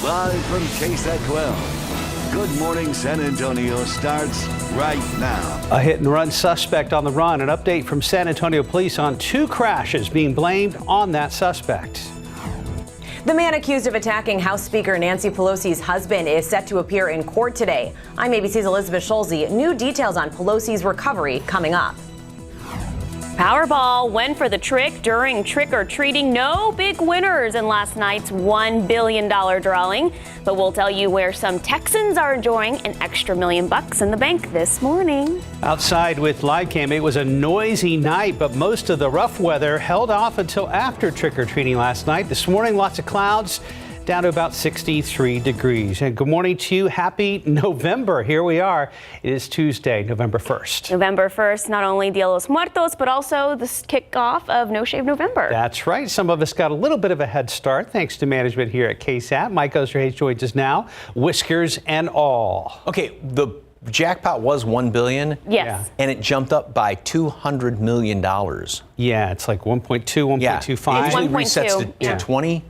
Live from KSAT 12. Good Morning San Antonio starts right now. A hit-and-run suspect on the run. An update from San Antonio police on 2 crashes being blamed on that suspect. The man accused of attacking House Speaker Nancy Pelosi's husband is set to appear in court today. I'm ABC's Elizabeth Schulze. New details on Pelosi's recovery coming up. Powerball went for the trick during trick-or-treating. No big winners in last night's $1 billion drawing. But we'll tell you where some Texans are enjoying an extra $1 million in the bank this morning. Outside with live cam, it was a noisy night, but most of the rough weather held off until after trick-or-treating last night. This morning, lots of clouds, down to about 63 degrees. And good morning to you. Happy November. Here we are. It is Tuesday, November 1st. November 1st, not only Dia de los Muertos, but also the kickoff of No Shave November. That's right. Some of us got a little bit of a head start thanks to management here at KSAT. Mike Osterhage joins us now, whiskers and all. Okay, the jackpot was $1 billion. Yes. And it jumped up by $200 million. Yeah, it's like 1.2, 1.25. It usually resets to 20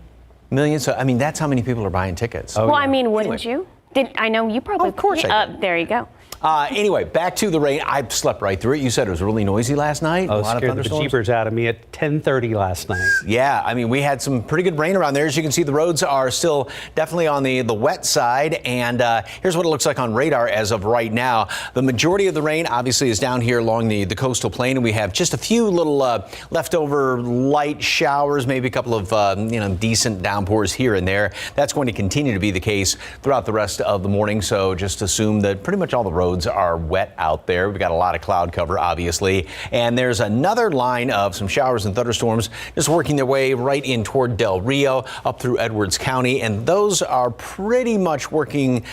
million. So, I mean, that's how many people are buying tickets. Well, I mean, wouldn't you? I know you probably. Of course I did. There you go. Anyway, back to the rain. I slept right through it. You said it was really noisy last night. Oh, a lot of scared the bejeebers out of me at 10:30 last night. Yeah, I mean, we had some pretty good rain around there. As you can see, the roads are still definitely on the wet side. And here's what it looks like on radar as of right now. The majority of the rain obviously is down here along the coastal plain. And we have just a few little leftover light showers, maybe a couple of decent downpours here and there. That's going to continue to be the case throughout the rest of the morning. So just assume that pretty much all the roads are wet out there. We've got a lot of cloud cover, obviously. And there's another line of some showers and thunderstorms just working their way right in toward Del Rio up through Edwards County. And those are pretty much working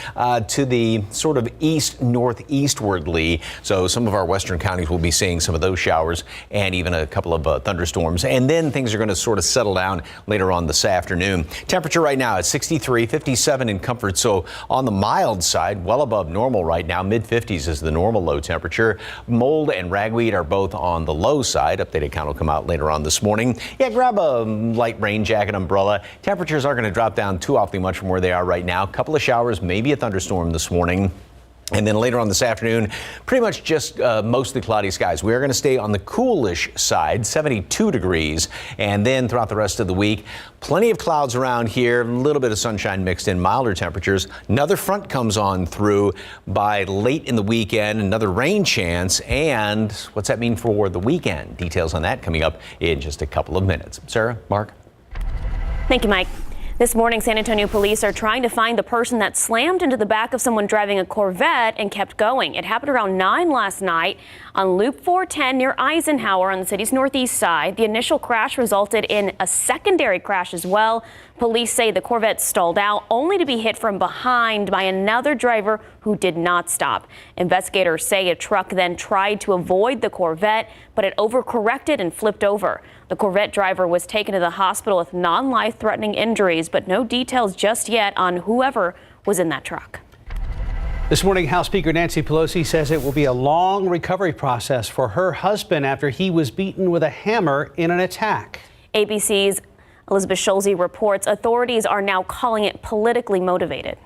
to the sort of east-northeastwardly. So some of our western counties will be seeing some of those showers and even a couple of thunderstorms. And then things are going to sort of settle down later on this afternoon. Temperature right now is 63, 57 in Comfort. So on the mild side, well above normal right now. Mid-50s is the normal low temperature. Mold and ragweed are both on the low side. Updated count will come out later on this morning. Yeah, grab a light rain jacket, umbrella. Temperatures aren't going to drop down too awfully much from where they are right now. A couple of showers, maybe a thunderstorm this morning. And then later on this afternoon, pretty much just mostly cloudy skies. We are going to stay on the coolish side, 72 degrees. And then throughout the rest of the week, plenty of clouds around here, a little bit of sunshine mixed in, milder temperatures. Another front comes on through by late in the weekend, another rain chance. And what's that mean for the weekend? Details on that coming up in just a couple of minutes. Sarah, Mark? Thank you, Mike. This morning, San Antonio police are trying to find the person that slammed into the back of someone driving a Corvette and kept going. It happened around 9 last night on Loop 410 near Eisenhower on the city's northeast side. The initial crash resulted in a secondary crash as well. Police say the Corvette stalled out only to be hit from behind by another driver who did not stop. Investigators say a truck then tried to avoid the Corvette, but it overcorrected and flipped over. The Corvette driver was taken to the hospital with non-life-threatening injuries, but no details just yet on whoever was in that truck. This morning, House Speaker Nancy Pelosi says it will be a long recovery process for her husband after he was beaten with a hammer in an attack. ABC's Elizabeth Schulze reports authorities are now calling it politically motivated.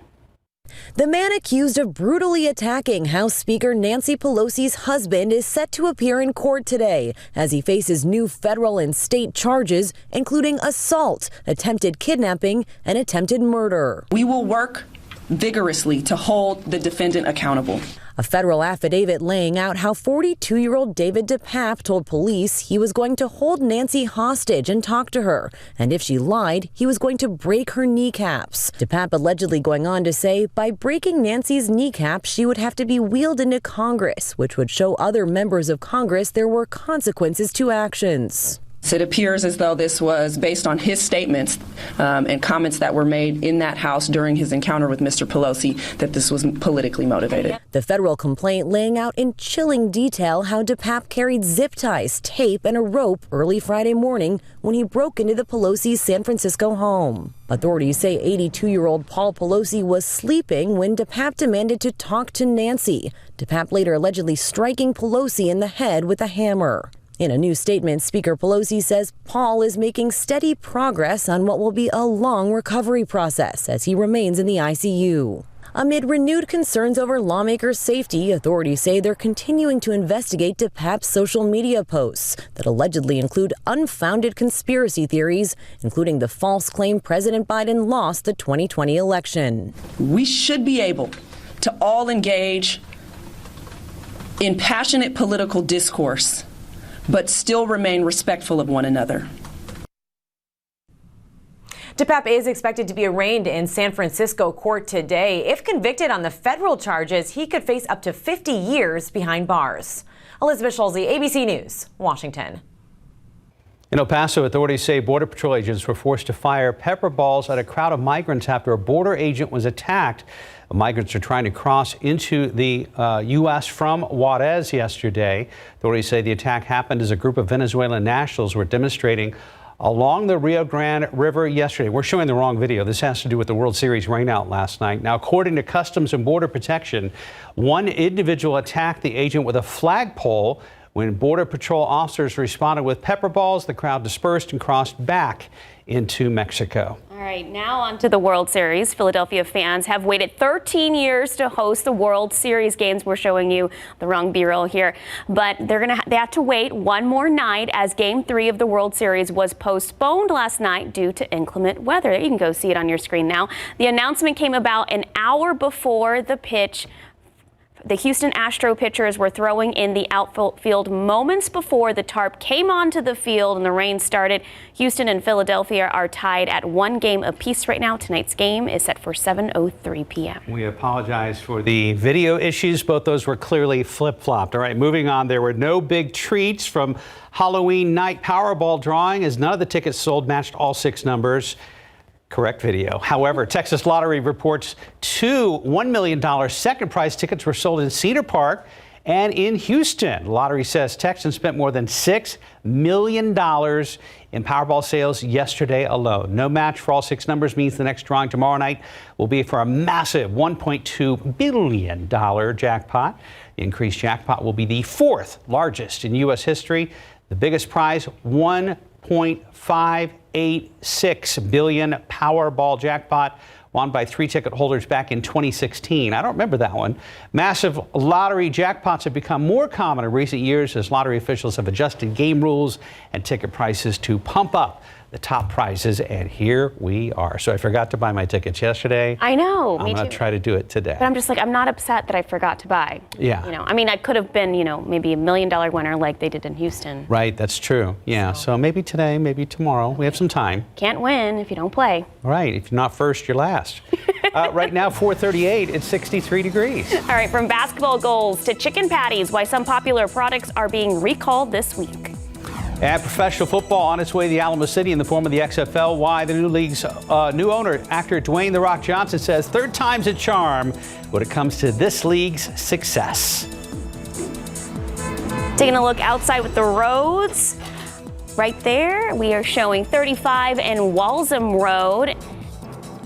The man accused of brutally attacking House Speaker Nancy Pelosi's husband is set to appear in court today as he faces new federal and state charges, including assault, attempted kidnapping, and attempted murder. We will work vigorously to hold the defendant accountable. A federal affidavit laying out how 42-year-old David DePape told police he was going to hold Nancy hostage and talk to her, and if she lied, he was going to break her kneecaps. DePape allegedly going on to say by breaking Nancy's kneecaps, she would have to be wheeled into Congress, which would show other members of Congress there were consequences to actions. It appears as though this was based on his statements and comments that were made in that house during his encounter with Mr. Pelosi, that this was politically motivated. The federal complaint laying out in chilling detail how DePape carried zip ties, tape, and a rope early Friday morning when he broke into the Pelosi's San Francisco home. Authorities say 82-year-old Paul Pelosi was sleeping when DePape demanded to talk to Nancy. DePape later allegedly striking Pelosi in the head with a hammer. In a new statement, Speaker Pelosi says Paul is making steady progress on what will be a long recovery process as he remains in the ICU. Amid renewed concerns over lawmakers' safety, authorities say they're continuing to investigate DePape's social media posts that allegedly include unfounded conspiracy theories, including the false claim President Biden lost the 2020 election. We should be able to all engage in passionate political discourse, but still remain respectful of one another. DePape is expected to be arraigned in San Francisco court today. If convicted on the federal charges, he could face up to 50 years behind bars. Elizabeth Schulze, ABC News, Washington. In El Paso, authorities say Border Patrol agents were forced to fire pepper balls at a crowd of migrants after a border agent was attacked. The migrants are trying to cross into the U.S. from Juarez yesterday. Authorities say the attack happened as a group of Venezuelan nationals were demonstrating along the Rio Grande River yesterday. We're showing the wrong video. This has to do with the World Series rainout last night. Now, according to Customs and Border Protection, one individual attacked the agent with a flagpole. When Border Patrol officers responded with pepper balls, the crowd dispersed and crossed back into Mexico. All right, now on to the World Series. Philadelphia fans have waited 13 years to host the World Series games. We're showing you the wrong B-roll here, but they have to wait one more night as Game 3 of the World Series was postponed last night due to inclement weather. You can go see it on your screen now. The announcement came about an hour before the pitch. The Houston Astro pitchers were throwing in the outfield moments before the tarp came onto the field and the rain started. Houston and Philadelphia are tied at 1 game apiece right now. Tonight's game is set for 7:03 p.m. We apologize for the video issues. Both those were clearly flip-flopped. All right, moving on. There were no big treats from Halloween night Powerball drawing as none of the tickets sold matched all 6 numbers. Correct video. However, Texas Lottery reports 2 $1 million second prize tickets were sold in Cedar Park and in Houston. Lottery says Texans spent more than $6 million in Powerball sales yesterday alone. No match for all 6 numbers means the next drawing tomorrow night will be for a massive $1.2 billion jackpot. The increased jackpot will be the 4th largest in U.S. history. The biggest prize, $1.586 billion Powerball jackpot won by 3 ticket holders back in 2016. I don't remember that one. Massive lottery jackpots have become more common in recent years as lottery officials have adjusted game rules and ticket prices to pump up the top prizes, and here we are. So I forgot to buy my tickets yesterday. I know, me I'm going too. to try to do it today. But I'm just like, I'm not upset that I forgot to buy. Yeah. You know, I mean, I could have been, maybe $1 million winner like they did in Houston. Right, that's true. Yeah, so maybe today, maybe tomorrow. We have some time. Can't win if you don't play. Right, if you're not first, you're last. Right now, 4:38, it's 63 degrees. All right, from basketball goals to chicken patties, why some popular products are being recalled this week. And professional football on its way to the Alamo City in the form of the XFL. Why the new league's new owner, actor Dwayne "The Rock" Johnson, says 3rd time's a charm when it comes to this league's success. Taking a look outside with the roads. Right there, we are showing 35 and Walsham Road.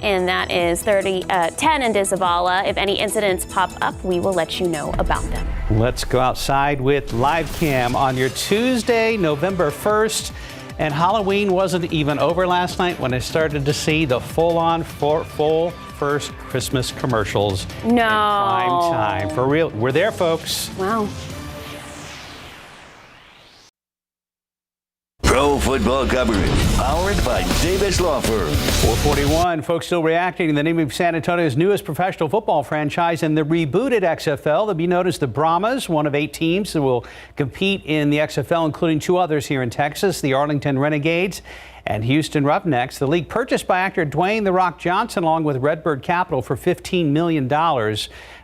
And that is 10 in Dizavala. If any incidents pop up, we will let you know about them. Let's go outside with live cam on your Tuesday, November 1st. And Halloween wasn't even over last night when I started to see the full first Christmas commercials. No. In prime time. For real. We're there, folks. Wow. Pro football coverage, powered by Davis Law Firm. 441, folks still reacting to the name of San Antonio's newest professional football franchise in the rebooted XFL. They'll be known as the Brahmas, one of 8 teams that will compete in the XFL, including 2 others here in Texas, the Arlington Renegades and Houston Roughnecks. The league purchased by actor Dwayne "The Rock" Johnson along with Redbird Capital for $15 million.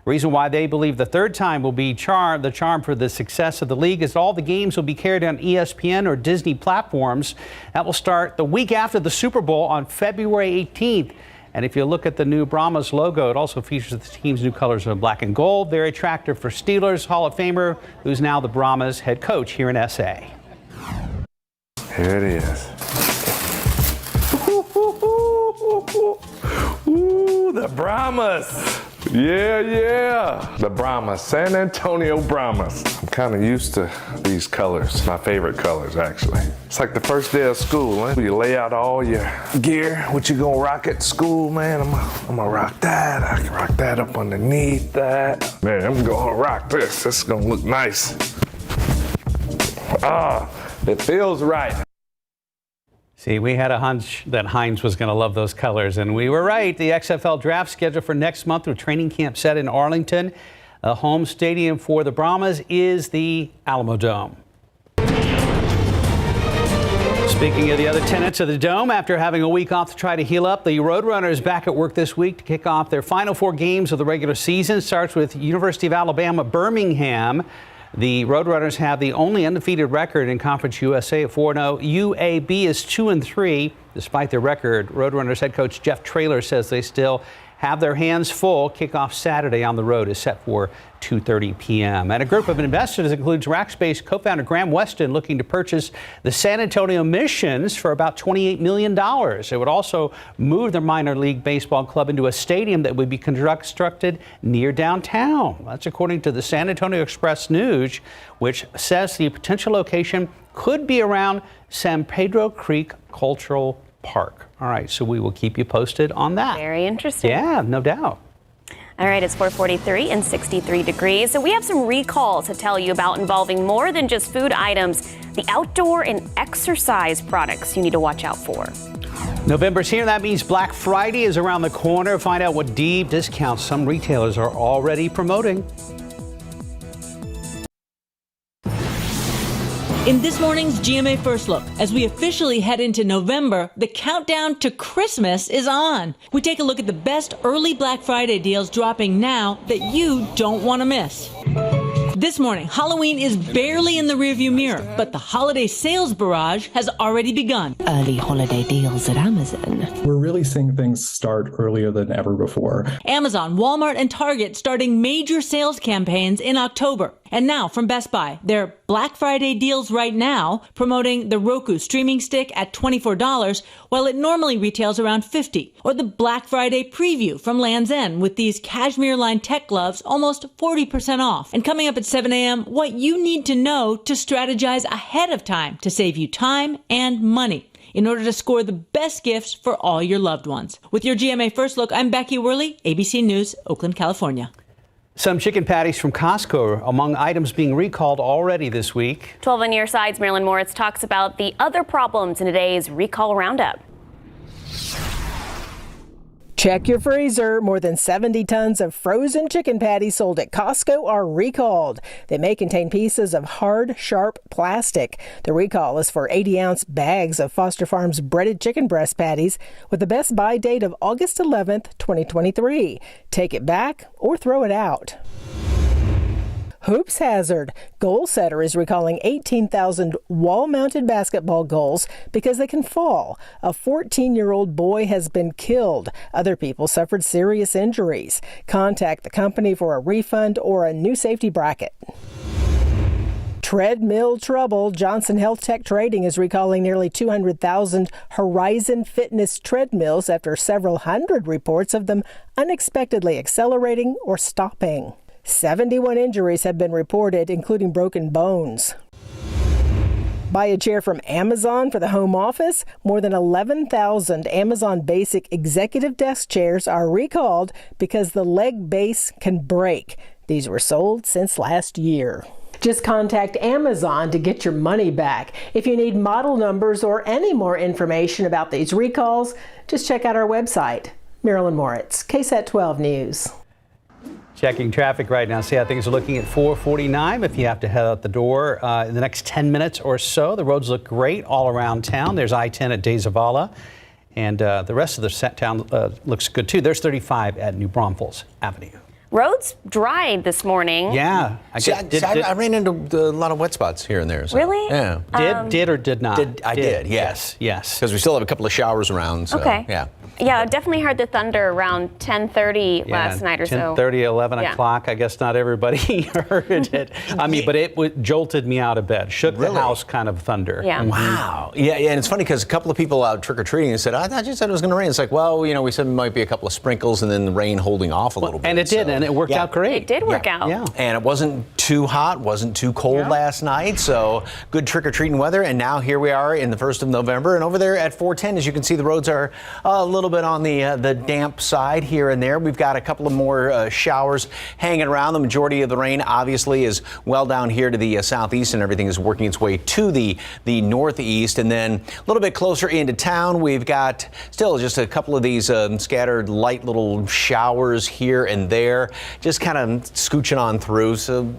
Reason why they believe the 3rd time will be the charm for the success of the league is all the games will be carried on ESPN or Disney platforms. That will start the week after the Super Bowl on February 18th. And if you look at the new Brahmas logo, it also features the team's new colors of black and gold. Very attractive for Steelers Hall of Famer, who's now the Brahmas head coach here in SA. Here it is. Ooh, the Brahmas. Yeah. The Brahmas, San Antonio Brahmas. I'm kind of used to these colors. My favorite colors, actually. It's like the first day of school, huh? You lay out all your gear, what you gonna rock at school, man. I'm gonna rock that. I can rock that up underneath that. Man, I'm gonna rock this. This is gonna look nice. It feels right. See, we had a hunch that Hines was going to love those colors, and we were right. The XFL draft scheduled for next month with training camp set in Arlington. A home stadium for the Brahmas is the Alamo Dome. Speaking of the other tenants of the Dome, after having a week off to try to heal up, the Roadrunners back at work this week to kick off their final 4 games of the regular season. Starts with University of Alabama, Birmingham. The Roadrunners have the only undefeated record in Conference USA at 4-0. UAB is 2-3. Despite their record, Roadrunners head coach Jeff Traylor says they still have their hands full. Kickoff Saturday on the road is set for 2:30 p.m. And a group of investors includes Rackspace co-founder Graham Weston looking to purchase the San Antonio Missions for about $28 million. It would also move their minor league baseball club into a stadium that would be constructed near downtown. That's according to the San Antonio Express News, which says the potential location could be around San Pedro Creek Cultural Park. All right, so we will keep you posted on that. Very interesting. Yeah, no doubt. All right, it's 4:43 and 63 degrees. So we have some recalls to tell you about involving more than just food items, the outdoor and exercise products you need to watch out for. November's here. That means Black Friday is around the corner. Find out what deep discounts some retailers are already promoting. In this morning's GMA First Look, as we officially head into November, the countdown to Christmas is on. We take a look at the best early Black Friday deals dropping now that you don't want to miss. This morning, Halloween is barely in the rearview mirror, but the holiday sales barrage has already begun. Early holiday deals at Amazon. We're really seeing things start earlier than ever before. Amazon, Walmart, and Target starting major sales campaigns in October. And now from Best Buy, their Black Friday deals right now, promoting the Roku streaming stick at $24, while it normally retails around $50. Or the Black Friday preview from Land's End with these cashmere-lined tech gloves almost 40% off. And coming up at 7 a.m., what you need to know to strategize ahead of time to save you time and money in order to score the best gifts for all your loved ones. With your GMA First Look, I'm Becky Worley, ABC News, Oakland, California. Some chicken patties from Costco are among items being recalled already this week. 12 on your sides, Marilyn Moritz talks about the other problems in today's recall roundup. Check your freezer. More than 70 tons of frozen chicken patties sold at Costco are recalled. They may contain pieces of hard, sharp plastic. The recall is for 80-ounce bags of Foster Farms breaded chicken breast patties with a best buy date of August 11th, 2023. Take it back or throw it out. Hoops hazard. Goal Setter is recalling 18,000 wall-mounted basketball goals because they can fall. A 14-year-old boy has been killed. Other people suffered serious injuries. Contact the company for a refund or a new safety bracket. Treadmill trouble. Johnson Health Tech Trading is recalling nearly 200,000 Horizon Fitness treadmills after several hundred reports of them unexpectedly accelerating or stopping. 71 injuries have been reported, including broken bones. Buy a chair from Amazon for the home office. More than 11,000 Amazon Basic executive desk chairs are recalled because the leg base can break. These were sold since last year. Just contact Amazon to get your money back. If you need model numbers or any more information about these recalls, just check out our website. Marilyn Moritz, KSAT 12 News. Checking traffic right now. See how things are looking at 4:49. If you have to head out the door in the next 10 minutes or so, the roads look great all around town. There's I-10 at De Zavala, and the rest of the town looks good too. There's 35 at New Braunfels Avenue. Roads dried this morning. Yeah. I ran into a lot of wet spots here and there. So. Really? Yeah. Did or did not? I did, yes. Yes. Because we still have a couple of showers around. So, okay. Yeah. Yeah, I definitely heard the thunder around 10:30 last night or so. 10:30, 11 o'clock. I guess not everybody heard it. I mean, but it jolted me out of bed. Shook the house kind of thunder. Yeah. Wow. Yeah, and it's funny because a couple of people out trick-or-treating said, I thought you said it was going to rain. It's like, well, we said it might be a couple of sprinkles and then the rain holding off a little bit. And it did, and it worked out great. It did work out. Yeah. And it wasn't too hot, wasn't too cold last night, so good trick-or-treating weather. And now here we are in the 1st of November, and over there at 410, as you can see, the roads are a little bit on the damp side here and there. We've got a couple of more showers hanging around. The majority of the rain obviously is well down here to the southeast, and everything is working its way to the northeast. And then a little bit closer into town, we've got still just a couple of these scattered light little showers here and there, just kind of scooching on through. So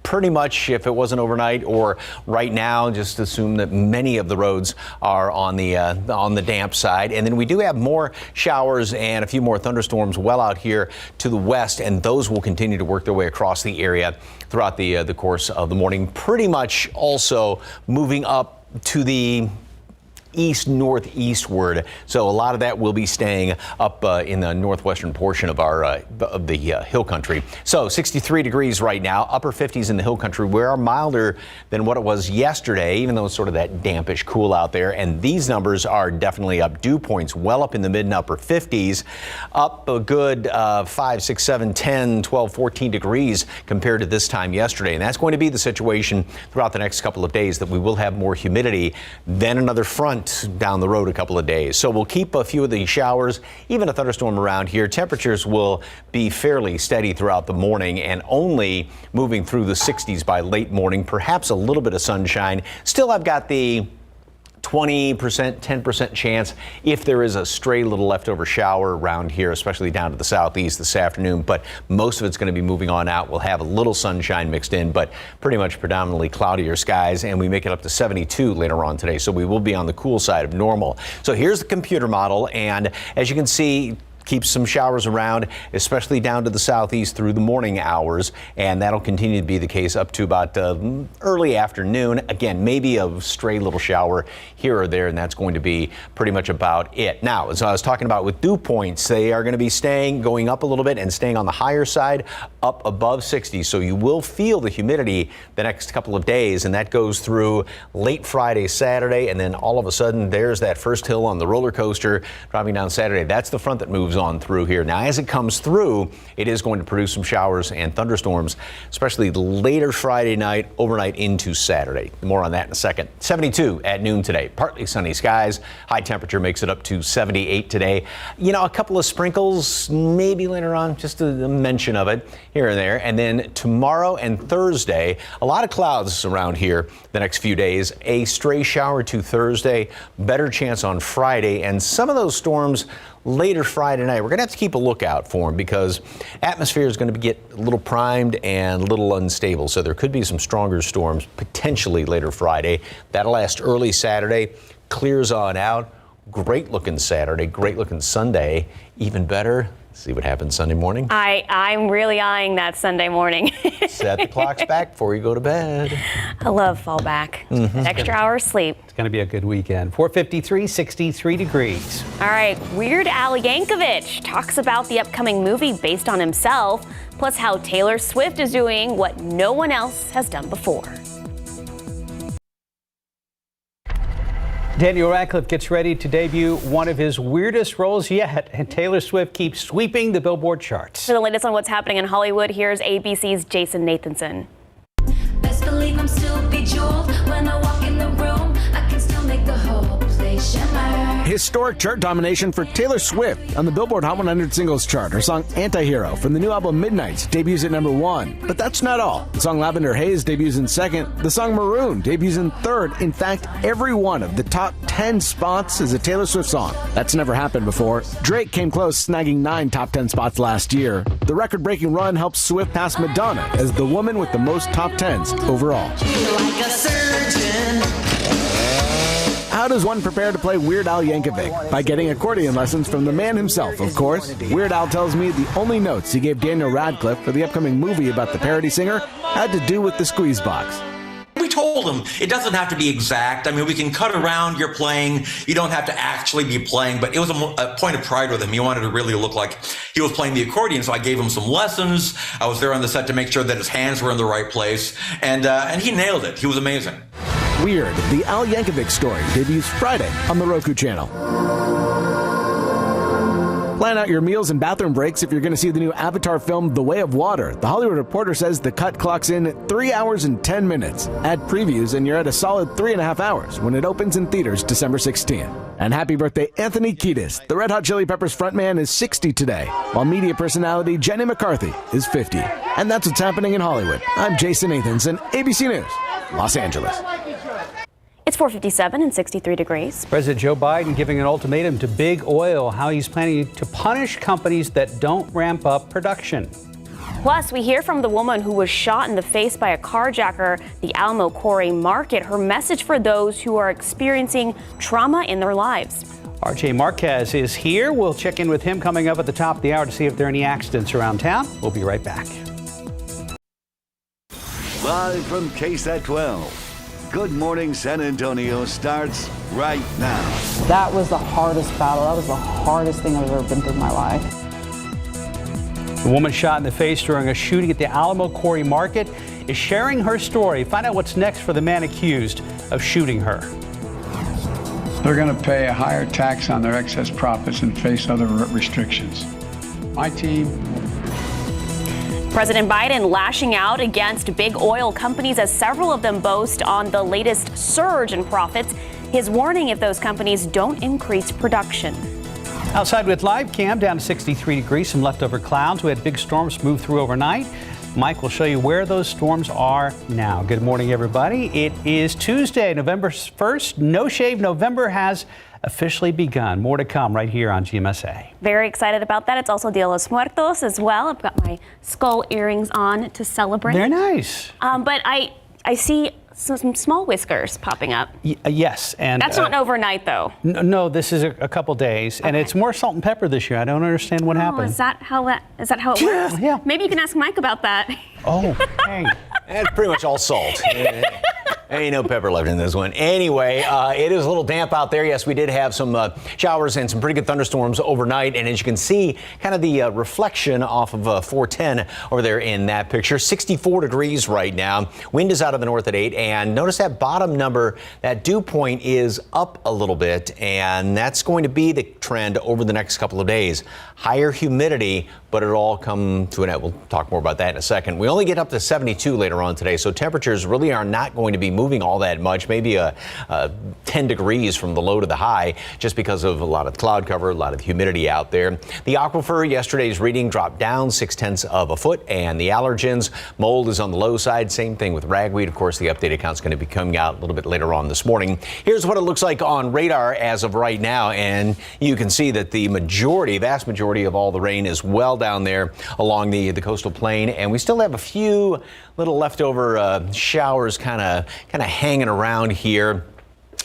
pretty much, if it wasn't overnight or right now, just assume that many of the roads are on the damp side. And then we do have more showers and a few more thunderstorms well out here to the west, and those will continue to work their way across the area throughout the course of the morning. Pretty much also moving up to the east-northeastward, so a lot of that will be staying up in the northwestern portion of the hill country. So 63 degrees right now, upper 50s in the hill country. We are milder than what it was yesterday, even though it's sort of that dampish cool out there. And these numbers are definitely up. Dew points well up in the mid and upper 50s, up a good 5, 6, 7, 10, 12, 14 degrees compared to this time yesterday. And that's going to be the situation throughout the next couple of days, that we will have more humidity, then another front down the road a couple of days. So we'll keep a few of the showers, even a thunderstorm around here. Temperatures will be fairly steady throughout the morning and only moving through the 60s by late morning, perhaps a little bit of sunshine. Still, I've got the 20%, 10% chance if there is a stray little leftover shower around here, especially down to the southeast this afternoon. But most of it's going to be moving on out. We'll have a little sunshine mixed in, but pretty much predominantly cloudier skies. And we make it up to 72 later on today. So we will be on the cool side of normal. So here's the computer model. And as you can see, keep some showers around, especially down to the southeast through the morning hours, and that'll continue to be the case up to about early afternoon. Again, maybe a stray little shower here or there, and that's going to be pretty much about it. Now, as I was talking about with dew points, they are going to be going up a little bit and staying on the higher side, up above 60. So you will feel the humidity the next couple of days, and that goes through late Friday, Saturday, and then all of a sudden there's that first hill on the roller coaster driving down Saturday. That's the front that moves on through here. Now, as it comes through, it is going to produce some showers and thunderstorms, especially later Friday night, overnight into Saturday. More on that in a second. 72 at noon today. Partly sunny skies. High temperature makes it up to 78 today. A couple of sprinkles maybe later on, just a mention of it here and there. And then tomorrow and Thursday, a lot of clouds around here the next few days. A stray shower to Thursday, better chance on Friday, and some of those storms later Friday night. We're going to have to keep a lookout for them because atmosphere is going to get a little primed and a little unstable. So there could be some stronger storms potentially later Friday. That'll last early Saturday, clears on out. Great looking Saturday, great looking Sunday, even better. See what happens Sunday morning. I'm really eyeing that Sunday morning. Set the clocks back before you go to bed. I love fall back. An extra hour of sleep. It's going to be a good weekend. 4:53, 63 degrees. All right, Weird Al Yankovic talks about the upcoming movie based on himself, plus how Taylor Swift is doing what no one else has done before. Daniel Radcliffe gets ready to debut one of his weirdest roles yet, and Taylor Swift keeps sweeping the Billboard charts. For the latest on what's happening in Hollywood, here's ABC's Jason Nathanson. Best believe I'm still bejeweled when I walk in the room. I can still make the whole place shimmer. Historic chart domination for Taylor Swift on the Billboard Hot 100 singles chart. Her song Anti-Hero from the new album Midnights debuts at #1. But that's not all. The song Lavender Haze debuts in 2nd. The song Maroon debuts in 3rd. In fact, every one of the top 10 spots is a Taylor Swift song. That's never happened before. Drake came close, snagging 9 top 10 spots last year. The record-breaking run helps Swift pass Madonna as the woman with the most top 10s overall. Like a surgeon. How does one prepare to play Weird Al Yankovic? By getting accordion lessons from the man himself, of course. Weird Al tells me the only notes he gave Daniel Radcliffe for the upcoming movie about the parody singer had to do with the squeeze box. We told him it doesn't have to be exact. I mean, we can cut around your playing. You don't have to actually be playing, but it was a point of pride with him. He wanted to really look like he was playing the accordion, so I gave him some lessons. I was there on the set to make sure that his hands were in the right place, and he nailed it. He was amazing. Weird, the Al Yankovic story debuts Friday on the Roku channel. Plan out your meals and bathroom breaks if you're going to see the new Avatar film, The Way of Water. The Hollywood Reporter says the cut clocks in 3 hours and 10 minutes. Add previews and you're at a solid 3.5 hours when it opens in theaters December 16th. And happy birthday, Anthony Kiedis. The Red Hot Chili Peppers frontman is 60 today, while media personality Jenny McCarthy is 50. And that's what's happening in Hollywood. I'm Jason Nathanson, ABC News, Los Angeles. It's 4:57 and 63 degrees. President Joe Biden giving an ultimatum to big oil, how he's planning to punish companies that don't ramp up production. Plus, we hear from the woman who was shot in the face by a carjacker, the Alamo Quarry Market, her message for those who are experiencing trauma in their lives. RJ Marquez is here. We'll check in with him coming up at the top of the hour to see if there are any accidents around town. We'll be right back. Live from KSAT 12. Good Morning San Antonio starts right now. That was the hardest battle. That was the hardest thing I've ever been through in my life. The woman shot in the face during a shooting at the Alamo Quarry Market is sharing her story. Find out what's next for the man accused of shooting her. They're going to pay a higher tax on their excess profits and face other restrictions. My team. President Biden lashing out against big oil companies as several of them boast on the latest surge in profits. His warning if those companies don't increase production. Outside with live cam down to 63 degrees, some leftover clouds. We had big storms move through overnight. Mike will show you where those storms are now. Good morning, everybody. It is Tuesday, November 1st. No Shave November has officially begun. More to come right here on GMSA. Very excited about that. It's also Dia de los Muertos as well. I've got my skull earrings on to celebrate. They're nice. But I see some small whiskers popping up. Yes. And that's not overnight, though. No, this is a couple days. Okay. And it's more salt and pepper this year. I don't understand what happened. Is that how it works? Yeah. Maybe you can ask Mike about that. Oh, hey. It's pretty much all salt. Ain't no pepper left in this one. Anyway, it is a little damp out there. Yes, we did have some showers and some pretty good thunderstorms overnight. And as you can see, kind of the reflection off of 410 over there in that picture. 64 degrees right now. Wind is out of the north at 8. And notice that bottom number, that dew point is up a little bit. And that's going to be the trend over the next couple of days. Higher humidity, but it'll all come to an end. We'll talk more about that in a second. We only get up to 72 later on today. So temperatures really are not going to be moving all that much, maybe 10 degrees from the low to the high, just because of a lot of cloud cover, a lot of humidity out there. The aquifer, yesterday's reading dropped down 0.6 of a foot, and the allergens, mold is on the low side. Same thing with ragweed. Of course, the updated count's going to be coming out a little bit later on this morning. Here's what it looks like on radar as of right now, and you can see that the vast majority of all the rain is well down there along the coastal plain, and we still have a few little leftover showers kind of hanging around here.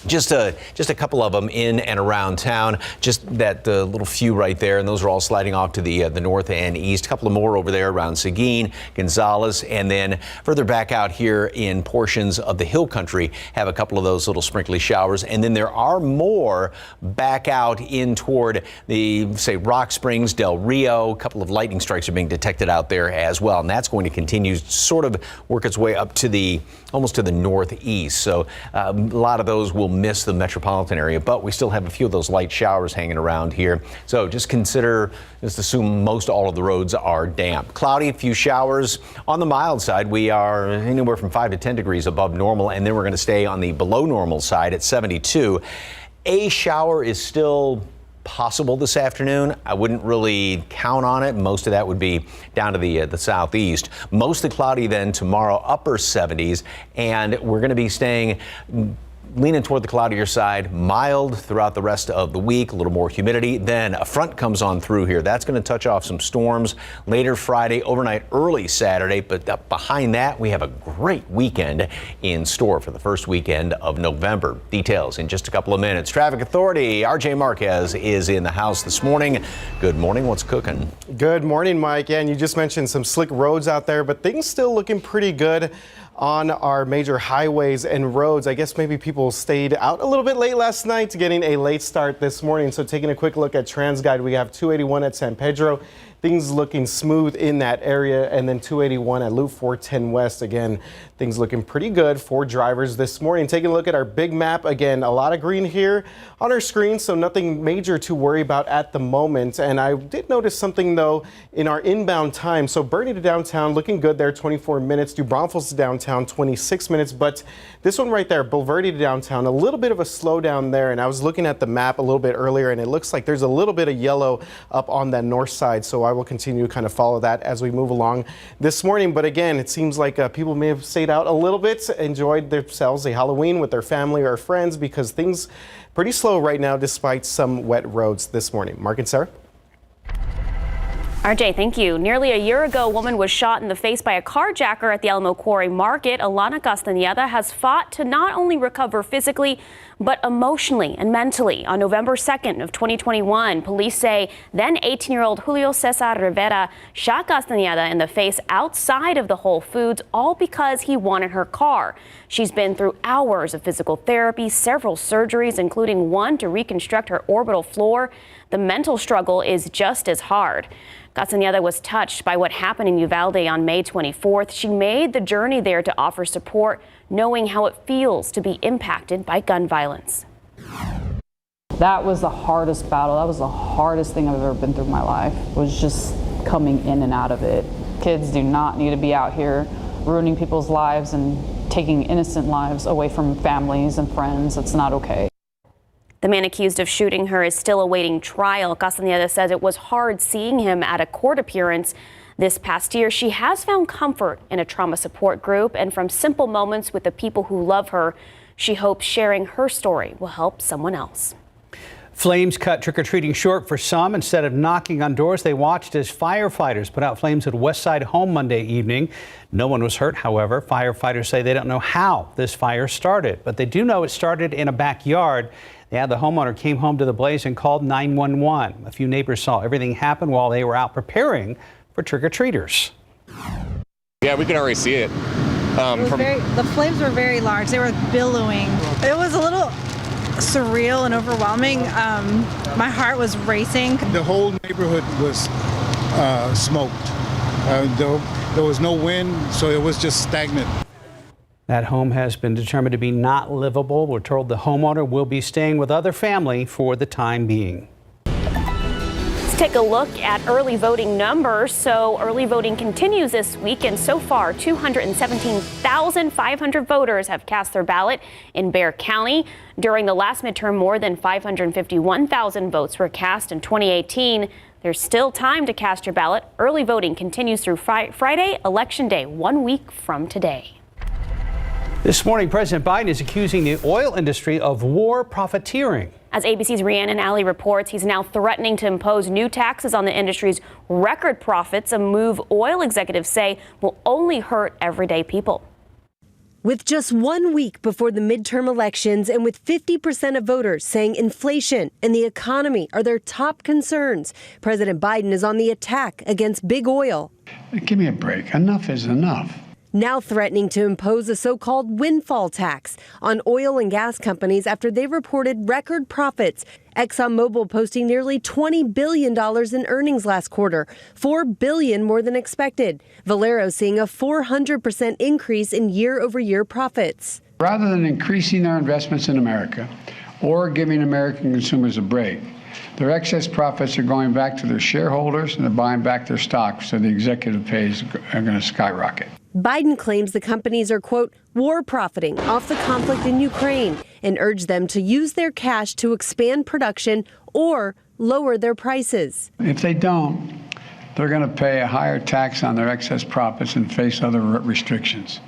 Just a couple of them in and around town. Just that little few right there, and those are all sliding off to the north and east. A couple of more over there around Seguin, Gonzales, and then further back out here in portions of the hill country have a couple of those little sprinkly showers. And then there are more back out in toward the, say, Rock Springs, Del Rio. A couple of lightning strikes are being detected out there as well, and that's going to continue sort of work its way up to almost to the northeast. So a lot of those will miss the metropolitan area, but we still have a few of those light showers hanging around here. So just assume most all of the roads are damp. Cloudy, a few showers. On the mild side, we are anywhere from 5 to 10 degrees above normal, and then we're going to stay on the below normal side at 72. A shower is still possible this afternoon. I wouldn't really count on it. Most of that would be down to the southeast. Mostly cloudy then tomorrow, upper 70s, and we're going to be staying leaning toward the cloudier side, mild throughout the rest of the week, a little more humidity. Then a front comes on through here. That's going to touch off some storms later Friday, overnight, early Saturday. But behind that, we have a great weekend in store for the first weekend of November. Details in just a couple of minutes. Traffic Authority, RJ Marquez is in the house this morning. Good morning. What's cooking? Good morning, Mike. Yeah, and you just mentioned some slick roads out there, but things still looking pretty good on our major highways and roads. I guess maybe people stayed out a little bit late last night, getting a late start this morning. So taking a quick look at TransGuide, we have 281 at San Pedro. Things looking smooth in that area, and then 281 at Loop 410 West. Again, things looking pretty good for drivers this morning. Taking a look at our big map, again, a lot of green here on our screen, so nothing major to worry about at the moment. And I did notice something, though, in our inbound time. So Bernie to downtown, looking good there, 24 minutes. New Braunfels to downtown, 26 minutes. But this one right there, Bulverde to downtown, a little bit of a slowdown there. And I was looking at the map a little bit earlier, and it looks like there's a little bit of yellow up on that north side. So I will continue to kind of follow that as we move along this morning. But again, it seems like people may have stayed out a little bit, enjoyed themselves a Halloween with their family or friends, because things pretty slow right now despite some wet roads this morning. Mark and Sarah. RJ, thank you. Nearly a year ago, a woman was shot in the face by a carjacker at the Alamo Quarry Market. Alana Castañeda has fought to not only recover physically, but emotionally and mentally. On November 2nd of 2021, police say then 18-year-old Julio Cesar Rivera shot Castañeda in the face outside of the Whole Foods, all because he wanted her car. She's been through hours of physical therapy, several surgeries, including one to reconstruct her orbital floor. The mental struggle is just as hard. Castañeda was touched by what happened in Uvalde on May 24th. She made the journey there to offer support, knowing how it feels to be impacted by gun violence. That was the hardest battle. That was the hardest thing I've ever been through in my life, was just coming in and out of it. Kids do not need to be out here ruining people's lives and taking innocent lives away from families and friends. It's not okay. The man accused of shooting her is still awaiting trial. Castañeda says it was hard seeing him at a court appearance this past year. She has found comfort in a trauma support group and from simple moments with the people who love her. She hopes sharing her story will help someone else. Flames cut trick-or-treating short for some. Instead of knocking on doors, they watched as firefighters put out flames at Westside Home Monday evening. No one was hurt, however. Firefighters say they don't know how this fire started, but they do know it started in a backyard. Yeah, the homeowner came home to the blaze and called 911. A few neighbors saw everything happen while they were out preparing for trick-or-treaters. Yeah, we could already see it. The flames were very large. They were billowing. It was a little surreal and overwhelming. My heart was racing. The whole neighborhood was smoked. There was no wind, so it was just stagnant. That home has been determined to be not livable. We're told the homeowner will be staying with other family for the time being. Let's take a look at early voting numbers. So early voting continues this week, and so far 217,500 voters have cast their ballot in Bexar County. During the last midterm, more than 551,000 votes were cast in 2018. There's still time to cast your ballot. Early voting continues through Friday, Election Day, 1 week from today. This morning, President Biden is accusing the oil industry of war profiteering. As ABC's Rhiannon Alley reports, he's now threatening to impose new taxes on the industry's record profits, a move oil executives say will only hurt everyday people. With just 1 week before the midterm elections and with 50% of voters saying inflation and the economy are their top concerns, President Biden is on the attack against big oil. Give me a break. Enough is enough. Now threatening to impose a so-called windfall tax on oil and gas companies after they reported record profits. ExxonMobil posting nearly $20 billion in earnings last quarter, $4 billion more than expected. Valero seeing a 400% increase in year-over-year profits. Rather than increasing their investments in America or giving American consumers a break, their excess profits are going back to their shareholders and they're buying back their stock, so the executive pays are going to skyrocket. Biden claims the companies are, quote, war profiting off the conflict in Ukraine and urged them to use their cash to expand production or lower their prices. If they don't, they're going to pay a higher tax on their excess profits and face other restrictions.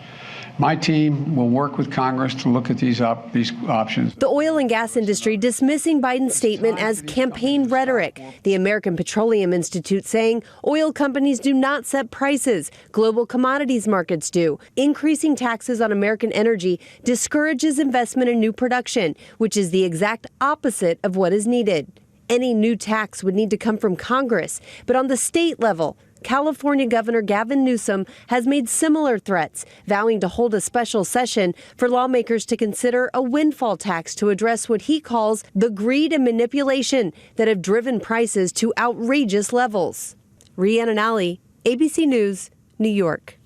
My team will work with Congress to look at these options. The oil and gas industry dismissing Biden's statement as campaign rhetoric. The American Petroleum Institute saying oil companies do not set prices. Global commodities markets do. Increasing taxes on American energy discourages investment in new production, which is the exact opposite of what is needed. Any new tax would need to come from Congress, but on the state level, California Governor Gavin Newsom has made similar threats, vowing to hold a special session for lawmakers to consider a windfall tax to address what he calls the greed and manipulation that have driven prices to outrageous levels. Rhiannon Alley, ABC News, New York.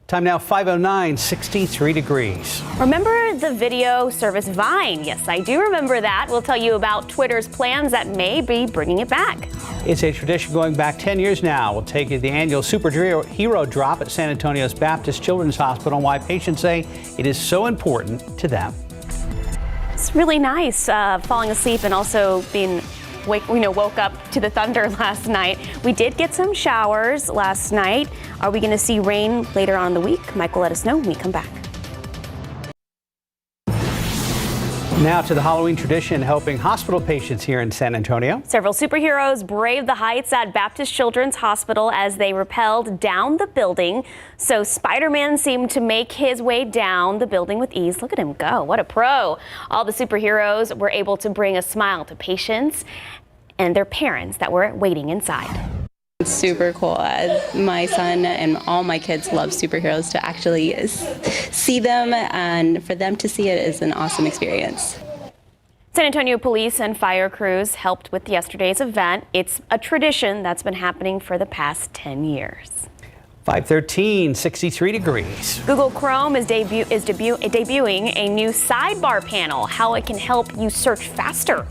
Time now 5:09, 63 degrees. Remember the video service Vine? Yes, I do remember that. We'll tell you about Twitter's plans that may be bringing it back. It's a tradition going back 10 years now. We'll take you to the annual superhero drop at San Antonio's Baptist Children's Hospital and why patients say it is so important to them. It's really nice falling asleep and also being woke up to the thunder last night. We did get some showers last night. Are we going to see rain later on in the week? Mike will let us know when we come back. Now to the Halloween tradition helping hospital patients here in San Antonio. Several superheroes braved the heights at Baptist Children's Hospital as they rappelled down the building. So Spider-Man seemed to make his way down the building with ease. Look at him go. What a pro. All the superheroes were able to bring a smile to patients and their parents that were waiting inside. It's super cool. My son and all my kids love superheroes. To actually see them and for them to see it is an awesome experience. San Antonio police and fire crews helped with yesterday's event. It's a tradition that's been happening for the past 10 years. 5:13, 63 degrees. Google Chrome is debuting a new sidebar panel, how it can help you search faster.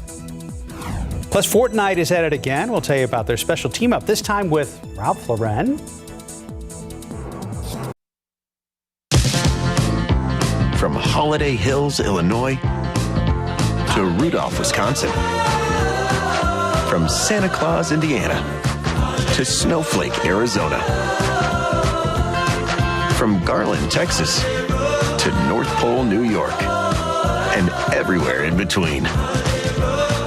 Plus, Fortnite is at it again. We'll tell you about their special team up, this time with Ralph Lauren. From Holiday Hills, Illinois, to Rudolph, Wisconsin. From Santa Claus, Indiana, to Snowflake, Arizona. From Garland, Texas, to North Pole, New York, and everywhere in between.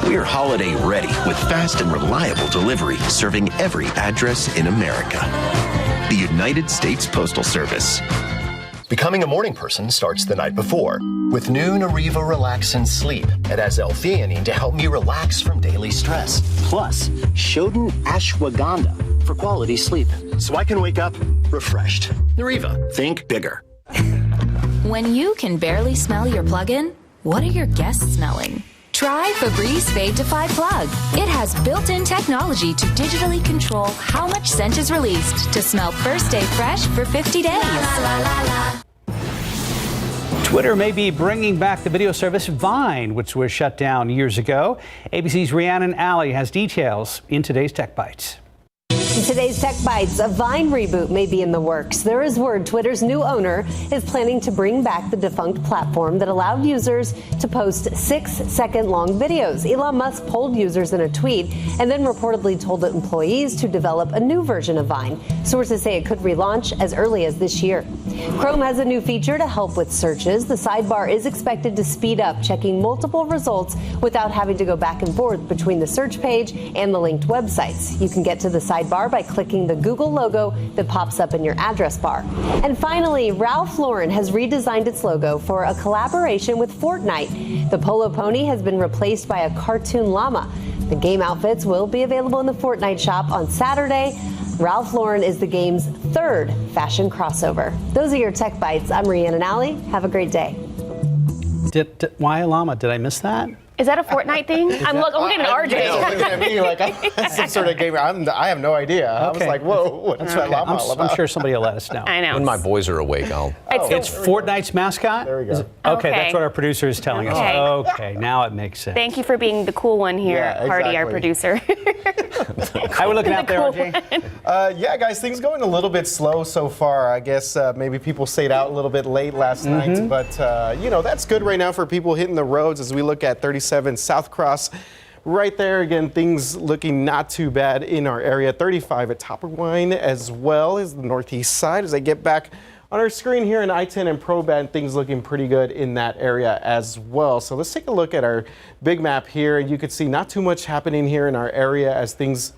We're holiday ready with fast and reliable delivery, serving every address in America. The United States Postal Service. Becoming a morning person starts the night before. With new Nariva Relax and Sleep, it has L-theanine to help me relax from daily stress. Plus, Shodan Ashwagandha for quality sleep, so I can wake up refreshed. Nariva, think bigger. When you can barely smell your plug-in, what are your guests smelling? Try Febreze Fade to Fly Plug. It has built-in technology to digitally control how much scent is released to smell first day fresh for 50 days. La, la, la, la. Twitter may be bringing back the video service Vine, which was shut down years ago. ABC's Rhiannon Alley has details in today's Tech Bites. In today's Tech Bites, a Vine reboot may be in the works. There is word Twitter's new owner is planning to bring back the defunct platform that allowed users to post 6-second-long videos. Elon Musk polled users in a tweet and then reportedly told employees to develop a new version of Vine. Sources say it could relaunch as early as this year. Chrome has a new feature to help with searches. The sidebar is expected to speed up checking multiple results without having to go back and forth between the search page and the linked websites. You can get to the sidebar by clicking the Google logo that pops up in your address bar. And finally, Ralph Lauren has redesigned its logo for a collaboration with Fortnite. The Polo Pony has been replaced by a cartoon llama. The game outfits will be available in the Fortnite shop on Saturday. Ralph Lauren is the game's third fashion crossover. Those are your Tech Bites. I'm Rhiannon Alley. Have a great day. Why a llama? Did I miss that? Is that a Fortnite thing? I'm looking at RJ. Looking at me like I'm some sort of gamer. I have no idea. I was like, whoa, what's that llama all about? I'm sure somebody will let us know. I know. When my boys are awake, It's Fortnite's mascot? There we go. Okay, that's what our producer is telling us. Okay, now it makes sense. Thank you for being the cool one here, Yeah, Hardy, our exactly. producer. How are we looking out there, RJ? Yeah, guys, things going a little bit slow so far. I guess maybe people stayed out a little bit late last night, but that's good right now for people hitting the roads as we look at 37 South Cross. Right there, again, things looking not too bad in our area. 35 at Topperwine as well as the northeast side as I get back on our screen here in I-10 and Pro-Band, things looking pretty good in that area as well. So let's take a look at our big map here. You can see not too much happening here in our area as things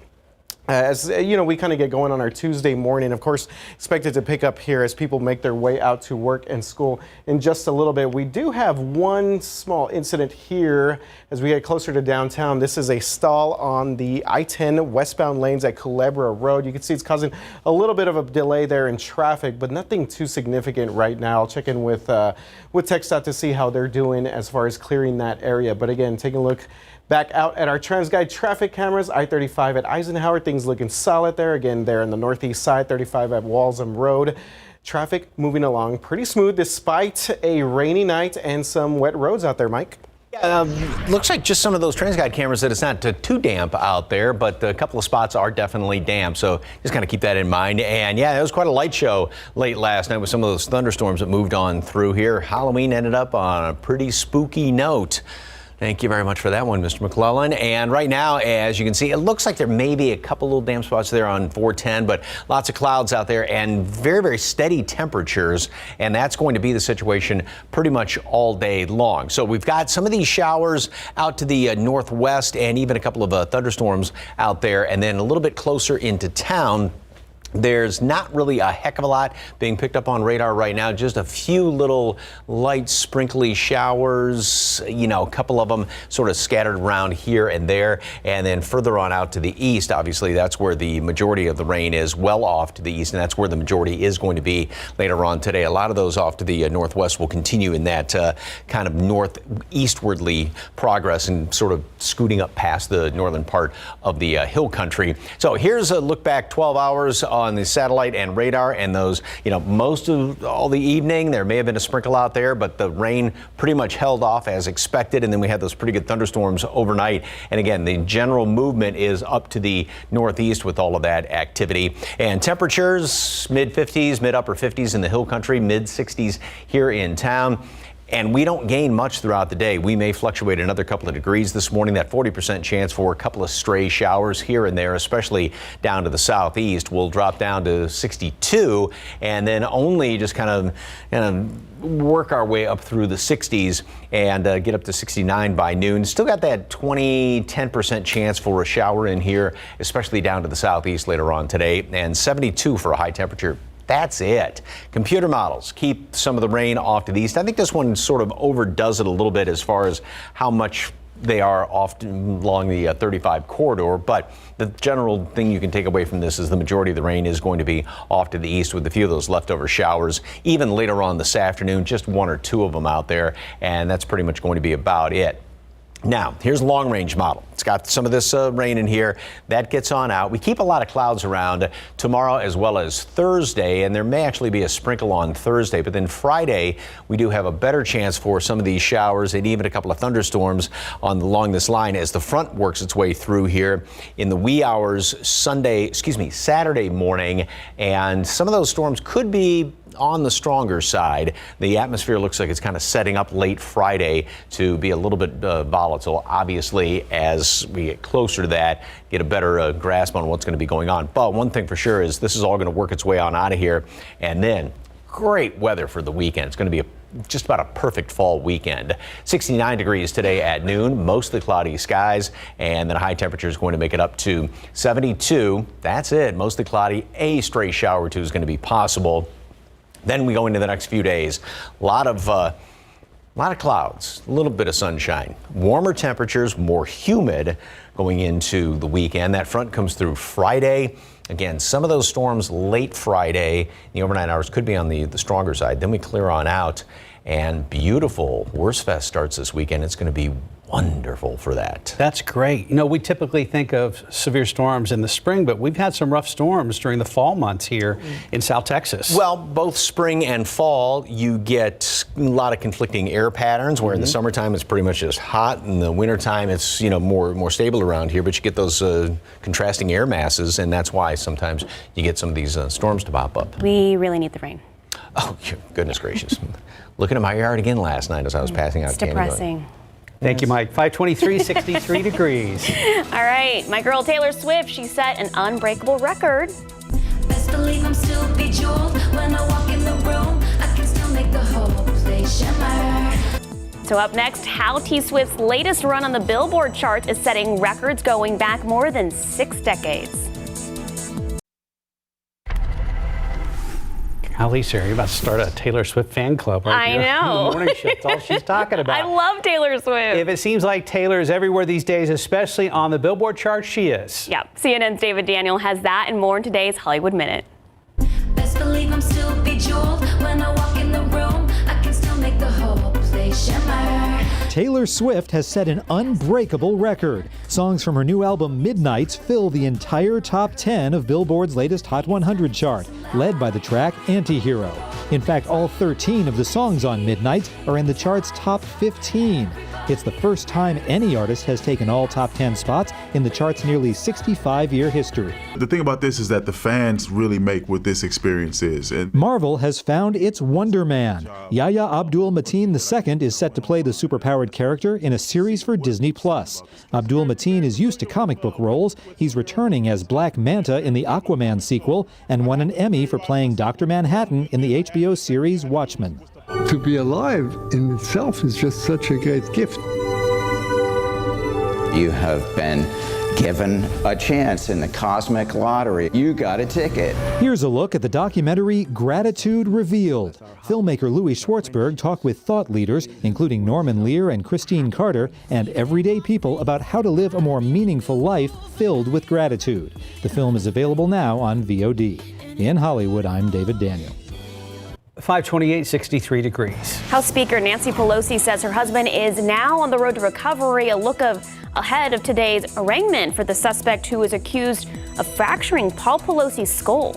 we kind of get going on our Tuesday morning. Of course, expected to pick up here as people make their way out to work and school in just a little bit. We do have one small incident here as we get closer to downtown. This is a stall on the I-10 westbound lanes at Culebra Road. You can see it's causing a little bit of a delay there in traffic, but nothing too significant right now. I'll check in with KSAT to see how they're doing as far as clearing that area. But again, taking a look back out at our TransGuide traffic cameras, I-35 at Eisenhower, things looking solid there. Again, there on the northeast side, 35 at Walsham Road. Traffic moving along pretty smooth despite a rainy night and some wet roads out there, Mike. Looks like just some of those TransGuide cameras that it's not too damp out there, but a couple of spots are definitely damp. So just kind of keep that in mind. And yeah, it was quite a light show late last night with some of those thunderstorms that moved on through here. Halloween ended up on a pretty spooky note. Thank you very much for that one, Mr. McClellan. And right now, as you can see, it looks like there may be a couple little damp spots there on 410, but lots of clouds out there and very, very steady temperatures. And that's going to be the situation pretty much all day long. So we've got some of these showers out to the northwest and even a couple of thunderstorms out there. And then a little bit closer into town, there's not really a heck of a lot being picked up on radar right now. Just a few little light sprinkly showers, a couple of them sort of scattered around here and there. And then further on out to the east, obviously, that's where the majority of the rain is, well off to the east. And that's where the majority is going to be later on today. A lot of those off to the northwest will continue in that kind of northeastwardly progress and sort of scooting up past the northern part of the hill country. So here's a look back 12 hours on the satellite and radar, and those, most of all the evening, there may have been a sprinkle out there, but the rain pretty much held off as expected. And then we had those pretty good thunderstorms overnight. And again, the general movement is up to the northeast with all of that activity. And temperatures, mid 50s, mid upper 50s in the hill country, mid 60s here in town. And we don't gain much throughout the day. We may fluctuate another couple of degrees this morning. That 40% chance for a couple of stray showers here and there, especially down to the southeast, will drop down to 62 and then only just kind of work our way up through the 60s and get up to 69 by noon. Still got that 10% chance for a shower in here, especially down to the southeast later on today, and 72 for a high temperature. That's it. Computer models keep some of the rain off to the east. I think this one sort of overdoes it a little bit as far as how much they are often along the 35 corridor, but the general thing you can take away from this is the majority of the rain is going to be off to the east with a few of those leftover showers. Even later on this afternoon, just one or two of them out there, and that's pretty much going to be about it. Now, here's a long-range model. It's got some of this rain in here. That gets on out. We keep a lot of clouds around tomorrow as well as Thursday, and there may actually be a sprinkle on Thursday. But then Friday, we do have a better chance for some of these showers and even a couple of thunderstorms along this line as the front works its way through here in the wee hours Saturday morning. And some of those storms could be on the stronger side. The atmosphere looks like it's kind of setting up late Friday to be a little bit volatile. Obviously, as we get closer to that, get a better grasp on what's going to be going on. But one thing for sure is this is all going to work its way on out of here. And then great weather for the weekend. It's going to be just about a perfect fall weekend. 69 degrees today at noon, mostly cloudy skies, and then high temperature is going to make it up to 72. That's it, mostly cloudy. A stray shower or two is going to be possible. Then we go into the next few days. A lot of clouds, a little bit of sunshine, warmer temperatures, more humid going into the weekend. That front comes through Friday. Again, some of those storms late Friday, the overnight hours could be on the stronger side. Then we clear on out, and beautiful Wurstfest starts this weekend. It's going to be wonderful for that. That's great. We typically think of severe storms in the spring, but we've had some rough storms during the fall months here in South Texas. Well, both spring and fall, you get a lot of conflicting air patterns where in the summertime it's pretty much just hot. In the wintertime it's more stable around here, but you get those contrasting air masses, and that's why sometimes you get some of these storms to pop up. We really need the rain. Oh, goodness gracious. Looking at my yard again last night as I was passing out. It's depressing. Thank you, Mike. 523, 63 degrees. All right, my girl Taylor Swift, she set an unbreakable record. Best believe I'm still bejeweled. When I walk in the room, I can still make the whole place shimmer. So up next, how T-Swift's latest run on the Billboard charts is setting records going back more than 6 decades. Lisa, you're about to start a Taylor Swift fan club right here. I know. The morning show. That's all she's talking about. I love Taylor Swift. If it seems like Taylor is everywhere these days, especially on the Billboard chart, she is. Yeah, CNN's David Daniel has that and more in today's Hollywood Minute. Best believe I'm still bejeweled. When I walk in the room, I can still make the whole place shimmer. Taylor Swift has set an unbreakable record. Songs from her new album Midnights fill the entire top 10 of Billboard's latest Hot 100 chart, led by the track Antihero. In fact, all 13 of the songs on Midnights are in the chart's top 15. It's the first time any artist has taken all top 10 spots in the chart's nearly 65-year history. The thing about this is that the fans really make what this experience is. And Marvel has found its Wonder Man. Yahya Abdul-Mateen II is set to play the superpowered character in a series for Disney+. Abdul-Mateen is used to comic book roles. He's returning as Black Manta in the Aquaman sequel and won an Emmy for playing Dr. Manhattan in the HBO series Watchmen. To be alive in itself is just such a great gift. You have been given a chance in the cosmic lottery. You got a ticket. Here's a look at the documentary Gratitude Revealed. Filmmaker Louis Schwartzberg talked with thought leaders, including Norman Lear and Christine Carter, and everyday people about how to live a more meaningful life filled with gratitude. The film is available now on VOD. In Hollywood, I'm David Daniel. 528, 63 degrees. House Speaker Nancy Pelosi says her husband is now on the road to recovery. A look ahead of today's arraignment for the suspect who is accused of fracturing Paul Pelosi's skull.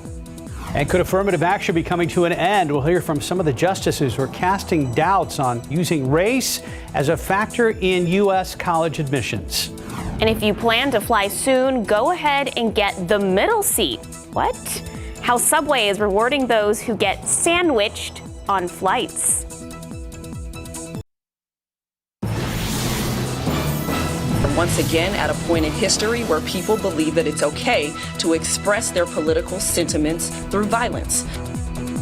And could affirmative action be coming to an end? We'll hear from some of the justices who are casting doubts on using race as a factor in U.S. college admissions. And if you plan to fly soon, go ahead and get the middle seat. What? How Subway is rewarding those who get sandwiched on flights. Once again, at a point in history where people believe that it's okay to express their political sentiments through violence.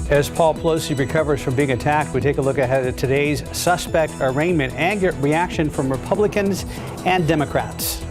As Paul Pelosi recovers from being attacked, we take a look ahead at today's suspect arraignment and get reaction from Republicans and Democrats.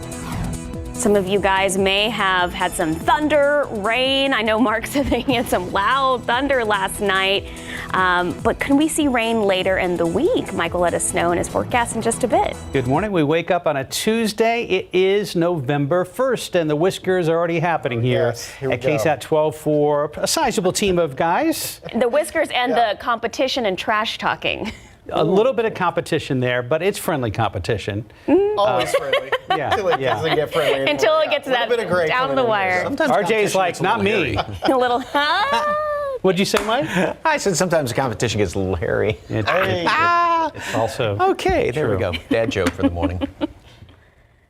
Some of you guys may have had some thunder, rain. I know Mark said that he had some loud thunder last night. But can we see rain later in the week? Mike will let us know in his forecast in just a bit. Good morning. We wake up on a Tuesday. It is November 1st, and the whiskers are already happening here at KSAT 12 for a sizable team of guys. The whiskers and the competition and trash talking. A little bit of competition there, but it's friendly competition. Always friendly. Yeah. Until it doesn't get friendly anymore. Until it gets that down the wire. RJ's like, not me. A little, What'd you say, Mike? I said sometimes the competition gets a little hairy. It's also okay. There we go. Dad joke for the morning.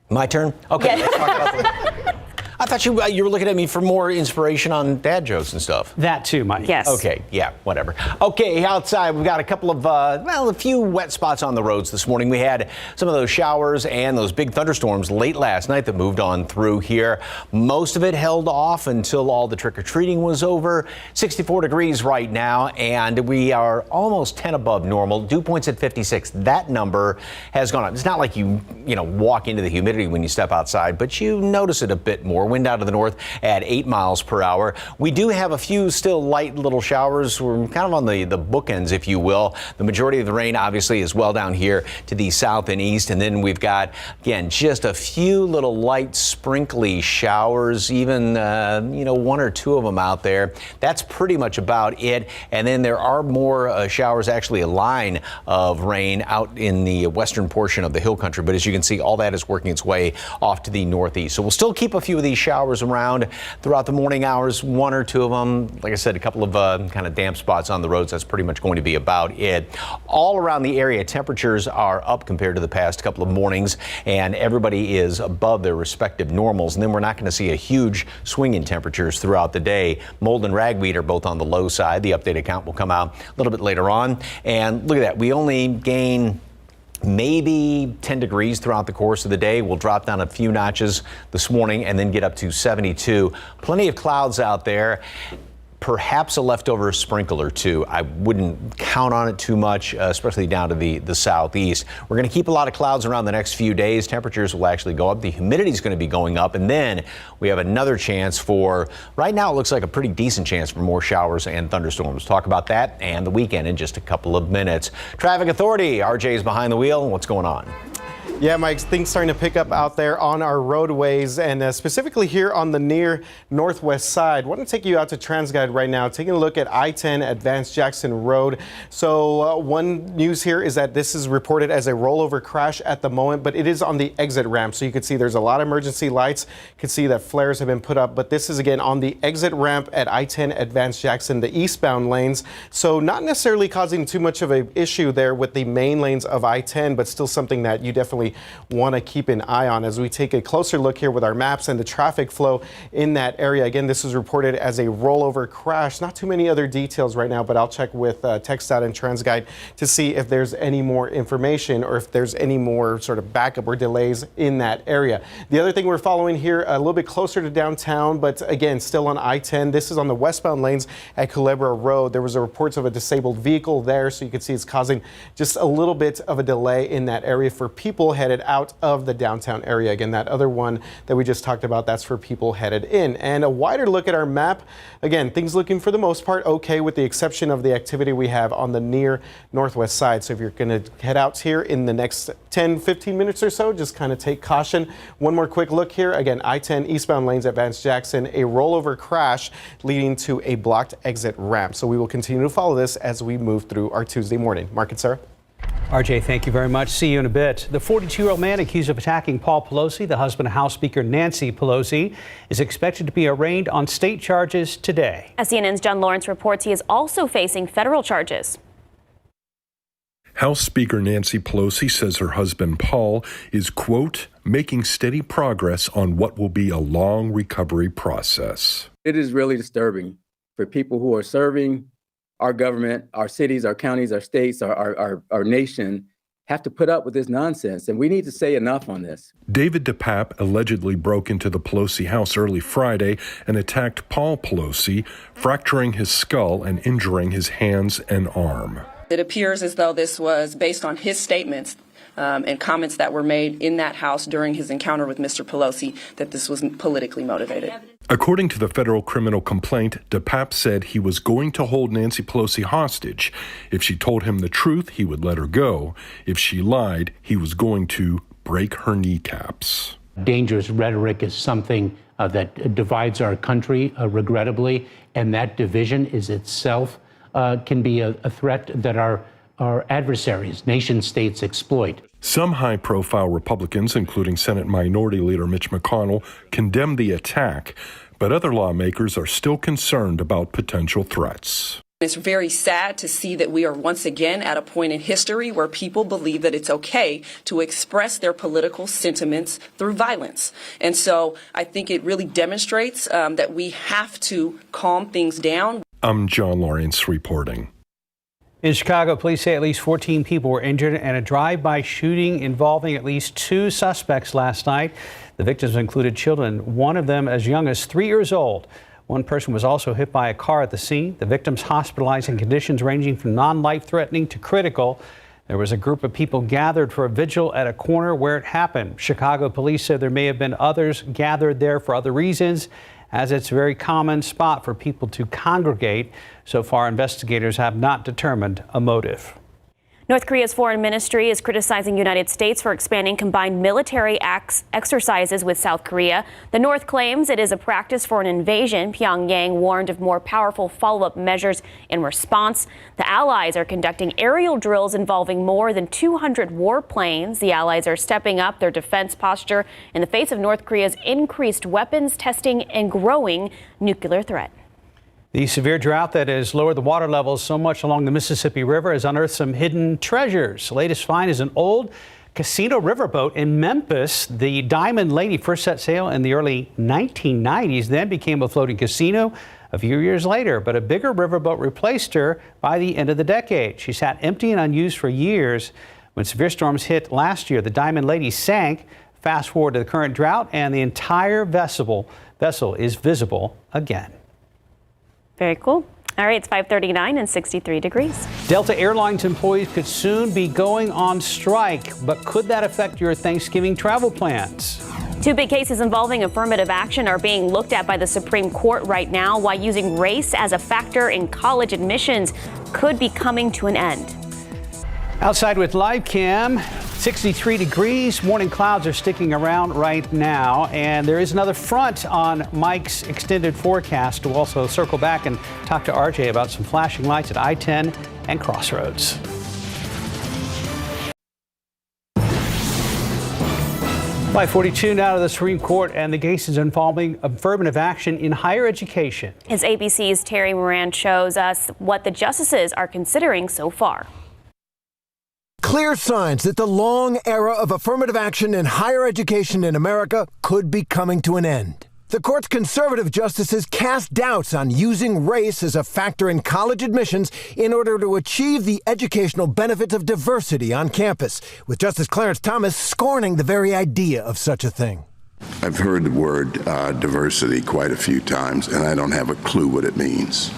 My turn. Okay. Let's talk about I thought you were looking at me for more inspiration on dad jokes and stuff. That too, Mike. Yes. Okay. Yeah. Whatever. Okay. Outside, we've got a couple of a few wet spots on the roads this morning. We had some of those showers and those big thunderstorms late last night that moved on through here. Most of it held off until all the trick-or-treating was over. 64 degrees right now, and we are almost 10 above normal. Dew points at 56. That number has gone up. It's not like you walk into the humidity when you step outside, but you notice it a bit more. Wind out of the north at 8 miles per hour. We do have a few still light little showers. We're kind of on the bookends, if you will. The majority of the rain obviously is well down here to the south and east. And then we've got, again, just a few little light sprinkly showers, even, 1 or 2 of them out there. That's pretty much about it. And then there are more showers, actually a line of rain out in the western portion of the hill country. But as you can see, all that is working its way off to the northeast. So we'll still keep a few of these showers around throughout the morning hours, 1 or 2 of them. Like I said, a couple of kind of damp spots on the roads. That's pretty much going to be about it. All around the area, temperatures are up compared to the past couple of mornings, and everybody is above their respective normals. And then we're not going to see a huge swing in temperatures throughout the day. Mold and ragweed are both on the low side. The updated count will come out a little bit later on. And look at that. We only gain maybe 10 degrees throughout the course of the day. We'll drop down a few notches this morning and then get up to 72. Plenty of clouds out there. perhaps a leftover sprinkle or two. I wouldn't count on it too much, especially down to the southeast. We're going to keep a lot of clouds around the next few days. Temperatures will actually go up. The humidity is going to be going up. And then we have another chance for, right now it looks like a pretty decent chance for more showers and thunderstorms. Talk about that and the weekend in just a couple of minutes. Traffic Authority, RJ is behind the wheel. What's going on? Yeah, Mike, things starting to pick up out there on our roadways, and specifically here on the near northwest side. I want to take you out to TransGuide right now, taking a look at I-10 Advanced Jackson Road. So one news here is that this is reported as a rollover crash at the moment, but it is on the exit ramp. So you can see there's a lot of emergency lights. You can see that flares have been put up, but this is again on the exit ramp at I-10 Advanced Jackson, the eastbound lanes. So not necessarily causing too much of an issue there with the main lanes of I-10, but still something that you definitely want to keep an eye on as we take a closer look here with our maps and the traffic flow in that area. Again, this is reported as a rollover crash. Not too many other details right now, but I'll check with KSAT and TransGuide to see if there's any more information or if there's any more sort of backup or delays in that area. The other thing we're following here a little bit closer to downtown, but again, still on I-10. This is on the westbound lanes at Culebra Road. There was a reports of a disabled vehicle there, so you can see it's causing just a little bit of a delay in that area for people headed out of the downtown area. Again, that other one that we just talked about, that's for people headed in. And a wider look at our map. Again, things looking for the most part okay, with the exception of the activity we have on the near northwest side. So if you're going to head out here in the next 10-15 minutes or so, just kind of take caution. One more quick look here. Again, I-10 eastbound lanes at Vance Jackson, a rollover crash leading to a blocked exit ramp. So we will continue to follow this as we move through our Tuesday morning. Mark and Sarah. RJ, thank you very much. See you in a bit. The 42-year-old man accused of attacking Paul Pelosi, the husband of House Speaker Nancy Pelosi, is expected to be arraigned on state charges today. As CNN's John Lawrence reports, he is also facing federal charges. House Speaker Nancy Pelosi says her husband Paul is, quote, making steady progress on what will be a long recovery process. It is really disturbing for people who are serving our government, our cities, our counties, our states, our nation have to put up with this nonsense. And we need to say enough on this. David DePape allegedly broke into the Pelosi house early Friday and attacked Paul Pelosi, fracturing his skull and injuring his hands and arm. It appears as though this was based on his statements and comments that were made in that house during his encounter with Mr. Pelosi, that this was politically motivated. According to the federal criminal complaint, DePape said he was going to hold Nancy Pelosi hostage. If she told him the truth, he would let her go. If she lied, he was going to break her kneecaps. Dangerous rhetoric is something that divides our country, regrettably, and that division is itself can be a threat that our adversaries, nation states, exploit. Some high-profile Republicans, including Senate Minority Leader Mitch McConnell, condemned the attack, but other lawmakers are still concerned about potential threats. It's very sad to see that we are once again at a point in history where people believe that it's okay to express their political sentiments through violence. And so I think it really demonstrates that we have to calm things down. I'm John Lawrence reporting. In Chicago, police say at least 14 people were injured in a drive-by shooting involving at least 2 suspects last night. The victims included children, one of them as young as 3 years old. One person was also hit by a car at the scene. The victims hospitalized in conditions ranging from non-life-threatening to critical. There was a group of people gathered for a vigil at a corner where it happened. Chicago police said there may have been others gathered there for other reasons, as it's a very common spot for people to congregate. So far, investigators have not determined a motive. North Korea's foreign ministry is criticizing the United States for expanding combined military exercises with South Korea. The North claims it is a practice for an invasion. Pyongyang warned of more powerful follow-up measures in response. The allies are conducting aerial drills involving more than 200 warplanes. The allies are stepping up their defense posture in the face of North Korea's increased weapons testing and growing nuclear threat. The severe drought that has lowered the water levels so much along the Mississippi River has unearthed some hidden treasures. The latest find is an old casino riverboat in Memphis. The Diamond Lady first set sail in the early 1990s, then became a floating casino a few years later. But a bigger riverboat replaced her by the end of the decade. She sat empty and unused for years. When severe storms hit last year, the Diamond Lady sank. Fast forward to the current drought, and the entire vessel is visible again. Very cool. All right, it's 5:39 and 63 degrees. Delta Airlines employees could soon be going on strike, but could that affect your Thanksgiving travel plans? Two big cases involving affirmative action are being looked at by the Supreme Court right now, why using race as a factor in college admissions could be coming to an end. Outside with live cam, 63 degrees. Morning clouds are sticking around right now, and there is another front on Mike's extended forecast. We'll also circle back and talk to RJ about some flashing lights at I-10 and Crossroads. By 42 now to the Supreme Court and the cases involving affirmative action in higher education. As ABC's Terry Moran shows us what the justices are considering so far. Clear signs that the long era of affirmative action in higher education in America could be coming to an end. The court's conservative justices cast doubts on using race as a factor in college admissions in order to achieve the educational benefits of diversity on campus, with Justice Clarence Thomas scorning the very idea of such a thing. I've heard the word diversity quite a few times, and I don't have a clue what it means.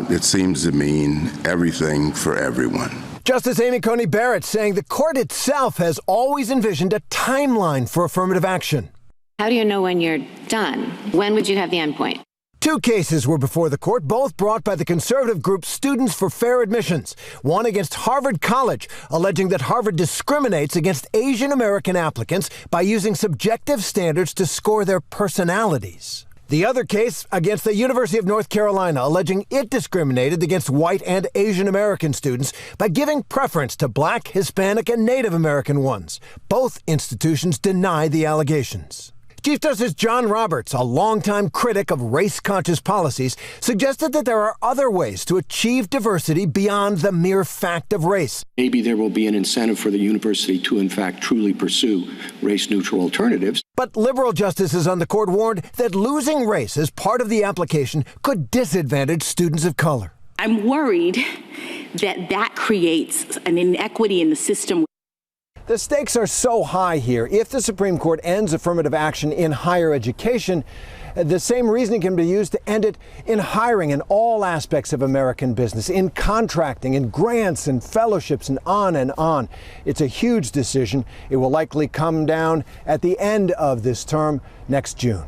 It seems to mean everything for everyone. Justice Amy Coney Barrett saying the court itself has always envisioned a timeline for affirmative action. How do you know when you're done? When would you have the endpoint? Two cases were before the court, both brought by the conservative group Students for Fair Admissions. One against Harvard College, alleging that Harvard discriminates against Asian American applicants by using subjective standards to score their personalities. The other case against the University of North Carolina, alleging it discriminated against white and Asian American students by giving preference to Black, Hispanic, and Native American ones. Both institutions deny the allegations. Chief Justice John Roberts, a longtime critic of race-conscious policies, suggested that there are other ways to achieve diversity beyond the mere fact of race. Maybe there will be an incentive for the university to, in fact, truly pursue race-neutral alternatives. But liberal justices on the court warned that losing race as part of the application could disadvantage students of color. I'm worried that that creates an inequity in the system. The stakes are so high here. If the Supreme Court ends affirmative action in higher education, the same reasoning can be used to end it in hiring in all aspects of American business, in contracting, in grants and fellowships, and on and on. It's a huge decision. It will likely come down at the end of this term next June.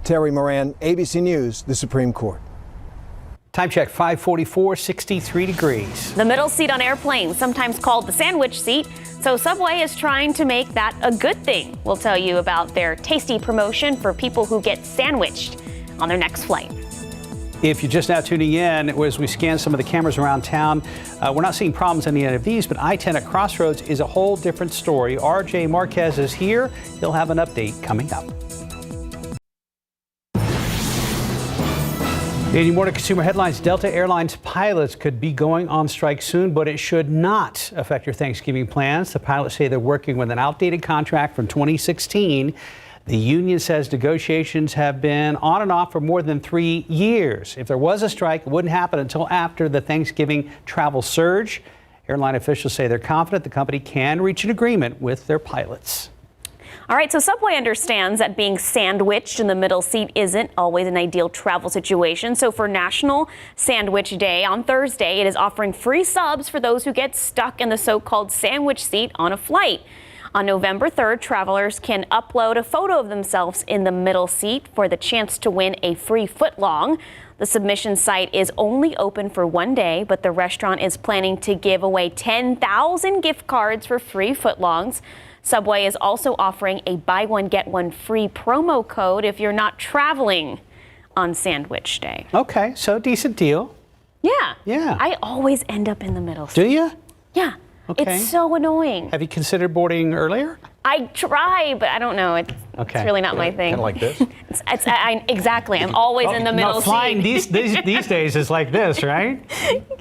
Terry Moran, ABC News, the Supreme Court. Time check, 5:44, 63 degrees. The middle seat on airplanes, sometimes called the sandwich seat. So Subway is trying to make that a good thing. We'll tell you about their tasty promotion for people who get sandwiched on their next flight. If you're just now tuning in, as we scan some of the cameras around town, we're not seeing problems on any of these, but I-10 at Crossroads is a whole different story. RJ Marquez is here. He'll have an update coming up. In more consumer headlines, Delta Airlines pilots could be going on strike soon, but it should not affect your Thanksgiving plans. The pilots say they're working with an outdated contract from 2016. The union says negotiations have been on and off for more than 3 years. If there was a strike, it wouldn't happen until after the Thanksgiving travel surge. Airline officials say they're confident the company can reach an agreement with their pilots. All right, so Subway understands that being sandwiched in the middle seat isn't always an ideal travel situation. So for National Sandwich Day on Thursday, it is offering free subs for those who get stuck in the so-called sandwich seat on a flight. On November 3rd, travelers can upload a photo of themselves in the middle seat for the chance to win a free footlong. The submission site is only open for 1 day, but the restaurant is planning to give away 10,000 gift cards for free footlongs. Subway is also offering a buy one, get one free promo code if you're not traveling on Sandwich Day. Okay, so decent deal. Yeah. Yeah. I always end up in the middle seat. Do you? Yeah. Okay. It's so annoying. Have you considered boarding earlier? I try, but I don't know. It's really not my thing. Kind of like this? Exactly. I'm always in the middle no, flying seat. these days is like this, right?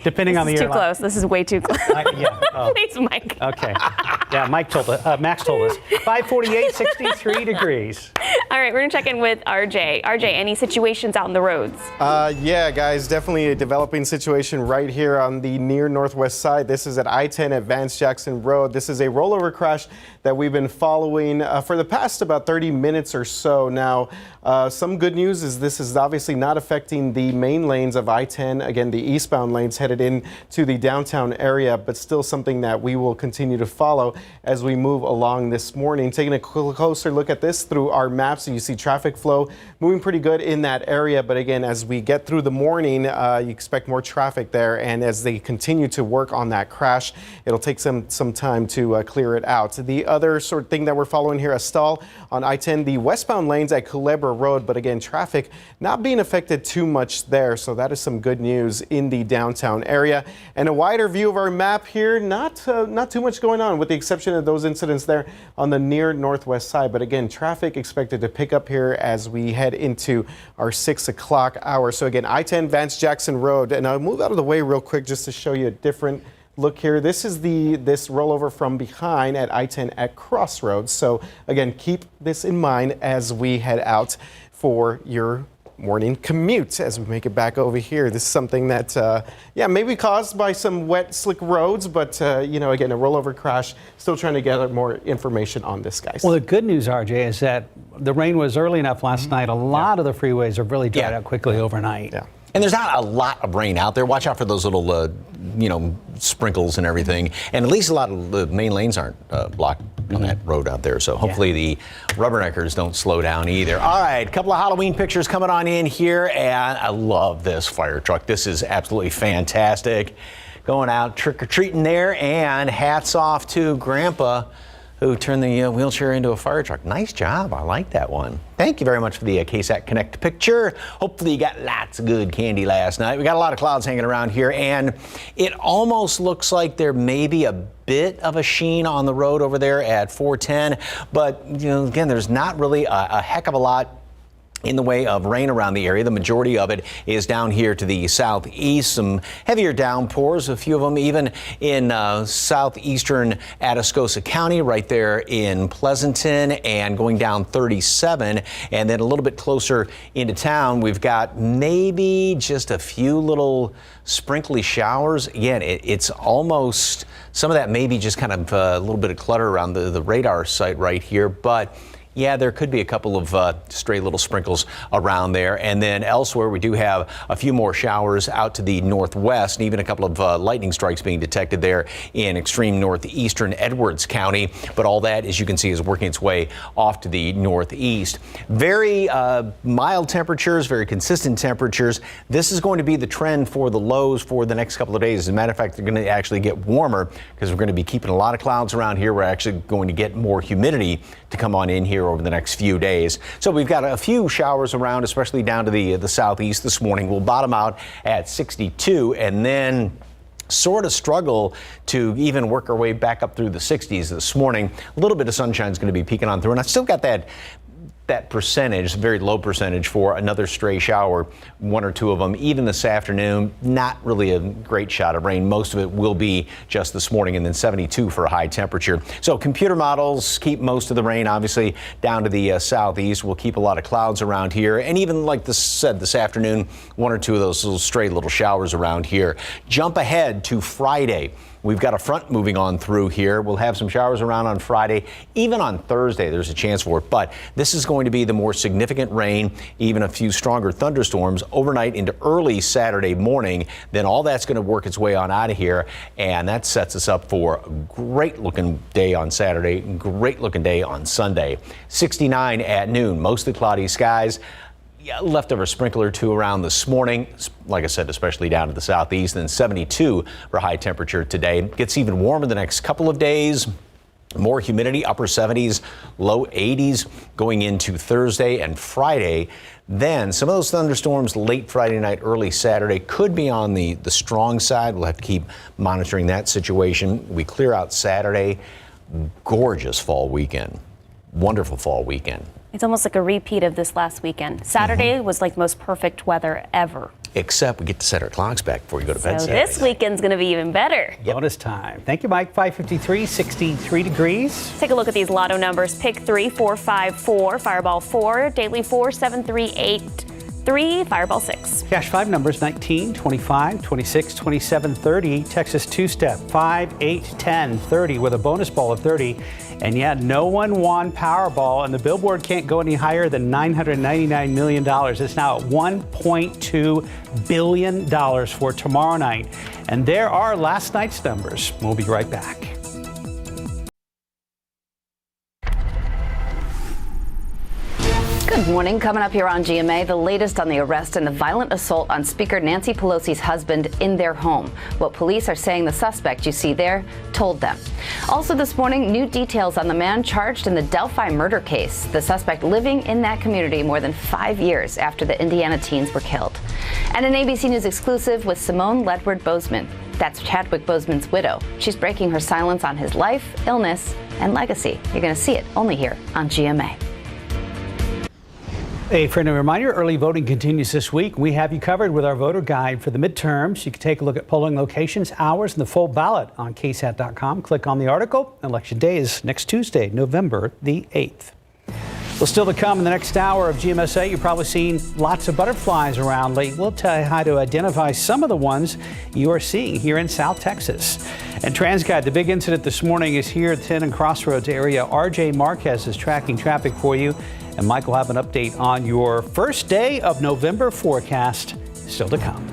Depending on the This is airline. too close. This is way too close. Yeah. Oh. Thanks, Mike. Okay. Yeah, Max told us. 5:48, 63 degrees. All right, we're going to check in with RJ. RJ, any situations out on the roads? Yeah, guys, definitely a developing situation right here on the near northwest side. This is at I-10 at Vance Jackson Road. This is a rollover crash that we've been been following for the past about 30 minutes or so now. Some good news is this is obviously not affecting the main lanes of I-10, again, the eastbound lanes headed into the downtown area, but still something that we will continue to follow as we move along this morning. Taking a closer look at this through our maps, and you see traffic flow moving pretty good in that area. But again, as we get through the morning, you expect more traffic there. And as they continue to work on that crash, it'll take some time to clear it out. The other sort of thing that we're following here, a stall on I-10, the westbound lanes at Culebra Road, but again, traffic not being affected too much there. So that is some good news in the downtown area. And a wider view of our map here, not too much going on with the exception of those incidents there on the near northwest side. But again, traffic expected to pick up here as we head into our 6 o'clock hour. So again, I-10 Vance Jackson Road, and I'll move out of the way real quick just to show you a different look here. This is this rollover from behind at I-10 at Crossroads. So again, keep this in mind as we head out for your morning commute as we make it back over here. This is something that, maybe caused by some wet, slick roads, but, again, a rollover crash. Still trying to gather more information on this, guys. Well, the good news, RJ, is that the rain was early enough last night. A lot of the freeways have really dried out quickly overnight. Yeah. And there's not a lot of rain out there. Watch out for those little, sprinkles and everything. And at least a lot of the main lanes aren't blocked on that road out there. So hopefully the rubberneckers don't slow down either. All right, a couple of Halloween pictures coming on in here. And I love this fire truck. This is absolutely fantastic. Going out trick-or-treating there. And hats off to Grandpa, who turned the wheelchair into a fire truck. Nice job. I like that one. Thank you very much for the KSAT Connect picture. Hopefully you got lots of good candy last night. We got a lot of clouds hanging around here, and it almost looks like there may be a bit of a sheen on the road over there at 410. But, again, there's not really a heck of a lot in the way of rain around the area. The majority of it is down here to the southeast. Some heavier downpours, a few of them even in southeastern Atascosa County, right there in Pleasanton, and going down 37. And then a little bit closer into town, we've got maybe just a few little sprinkly showers. Again, it's almost, some of that may be just kind of a little bit of clutter around the radar site right here, but yeah, there could be a couple of stray little sprinkles around there. And then elsewhere, we do have a few more showers out to the northwest, and even a couple of lightning strikes being detected there in extreme northeastern Edwards County. But all that, as you can see, is working its way off to the northeast. Very mild temperatures, very consistent temperatures. This is going to be the trend for the lows for the next couple of days. As a matter of fact, they're going to actually get warmer because we're going to be keeping a lot of clouds around here. We're actually going to get more humidity to come on in here over the next few days. So we've got a few showers around, especially down to the southeast this morning. We'll bottom out at 62 and then sort of struggle to even work our way back up through the 60s this morning. A little bit of sunshine is going to be peeking on through, and I've still got that percentage, very low percentage for another stray shower, one or two of them, even this afternoon. Not really a great shot of rain. Most of it will be just this morning, and then 72 for a high temperature. So computer models keep most of the rain, obviously, down to the southeast. We'll keep a lot of clouds around here. And even like this said this afternoon, one or two of those little stray little showers around here. Jump ahead to Friday. We've got a front moving on through here. We'll have some showers around on Friday. Even on Thursday, there's a chance for it. But this is going to be the more significant rain, even a few stronger thunderstorms overnight into early Saturday morning. Then all that's going to work its way on out of here. And that sets us up for a great looking day on Saturday, great looking day on Sunday. 69 at noon, mostly cloudy skies. Leftover sprinkler or two around this morning, like I said, especially down to the southeast, then 72 for high temperature today. Gets even warmer the next couple of days. More humidity, upper 70s, low 80s going into Thursday and Friday. Then some of those thunderstorms late Friday night, early Saturday could be on the strong side. We'll have to keep monitoring that situation. We clear out Saturday. Gorgeous fall weekend. Wonderful fall weekend. It's almost like a repeat of this last weekend. Saturday was like the most perfect weather ever. Except we get to set our clocks back before you go to bed. So this weekend's going to be even better. Bonus time. Thank you, Mike. 5:53, 63 degrees. Take a look at these lotto numbers. Pick 3, 4, 5, 4, Fireball 4, Daily 4, 7, 3, 8, 3, Fireball 6. Cash 5 numbers 19, 25, 26, 27, 30. Texas two-step 5, 8, 10, 30 with a bonus ball of 30. And yet no one won Powerball, and the billboard can't go any higher than $999 million. It's now at $1.2 billion for tomorrow night. And there are last night's numbers. We'll be right back. Good morning. Coming up here on GMA, the latest on the arrest and the violent assault on Speaker Nancy Pelosi's husband in their home. What police are saying the suspect you see there told them. Also this morning, new details on the man charged in the Delphi murder case. The suspect living in that community more than 5 years after the Indiana teens were killed. And an ABC News exclusive with Simone Ledward Bozeman. That's Chadwick Boseman's widow. She's breaking her silence on his life, illness, and legacy. You're going to see it only here on GMA. A friendly reminder, early voting continues this week. We have you covered with our voter guide for the midterms. You can take a look at polling locations, hours, and the full ballot on KSAT.com. Click on the article. Election day is next Tuesday, November the 8th. Well, still to come in the next hour of GMSA, you've probably seen lots of butterflies around lately. We'll tell you how to identify some of the ones you are seeing here in South Texas. And TransGuide, the big incident this morning is here at the 10 and Crossroads area. RJ Marquez is tracking traffic for you. And Mike will have an update on your first day of November forecast still to come.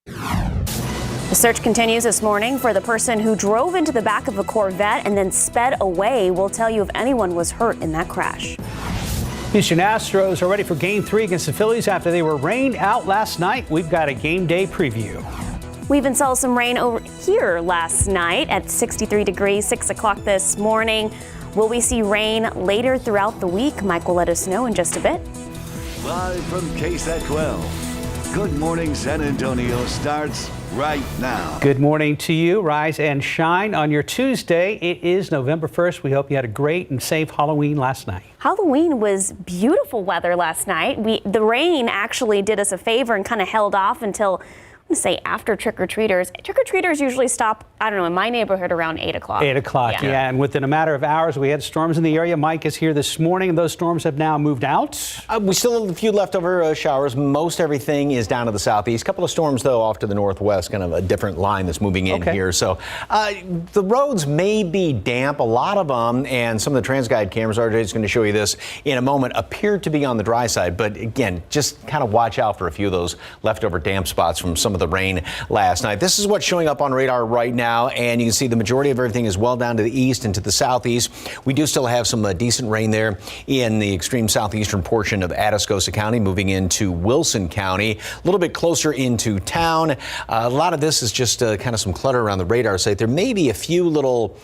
The search continues this morning for the person who drove into the back of a Corvette and then sped away. We'll tell you if anyone was hurt in that crash. Houston Astros are ready for Game 3 against the Phillies after they were rained out last night. We've got a game day preview. We even saw some rain over here last night at 63 degrees, 6 o'clock this morning. Will we see rain later throughout the week? Mike will let us know in just a bit. Live from KSAT 12. Good morning, San Antonio starts right now. Good morning to you. Rise and shine on your Tuesday. It is November 1st. We hope you had a great and safe Halloween last night. Halloween was beautiful weather last night. The rain actually did us a favor and kind of held off until, I'm going to say, after trick-or-treaters. Trick-or-treaters usually stop, I don't know, in my neighborhood around 8 o'clock. 8 o'clock, yeah. And within a matter of hours, we had storms in the area. Mike is here this morning, and those storms have now moved out. We still have a few leftover showers. Most everything is down to the southeast. A couple of storms, though, off to the northwest, kind of a different line that's moving in here. So the roads may be damp, a lot of them, and some of the TransGuide cameras, RJ is going to show you this in a moment, appear to be on the dry side. But again, just kind of watch out for a few of those leftover damp spots from some of the rain last night. This is what's showing up on radar right now, and you can see the majority of everything is well down to the east and to the southeast. We do still have some decent rain there in the extreme southeastern portion of Atascosa County, moving into Wilson County, a little bit closer into town. A lot of this is just kind of some clutter around the radar site. There may be a few little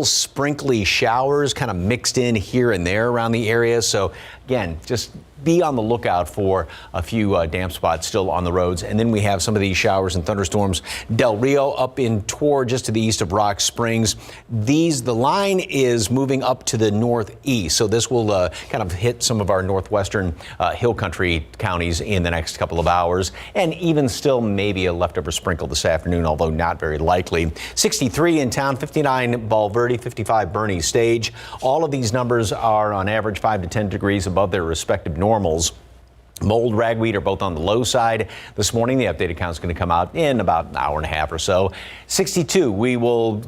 sprinkly showers kind of mixed in here and there around the area. So again, just be on the lookout for a few damp spots still on the roads. And then we have some of these showers and thunderstorms. Del Rio up in toward just to the east of Rock Springs. The line is moving up to the northeast. So this will kind of hit some of our northwestern hill country counties in the next couple of hours. And even still maybe a leftover sprinkle this afternoon, although not very likely. 63 in town, 59 Valverde, 55 Bernie Stage. All of these numbers are on average 5 to 10 degrees above their respective normals. Mold, ragweed are both on the low side. This morning, the updated count is going to come out in about an hour and a half or so. 62, we will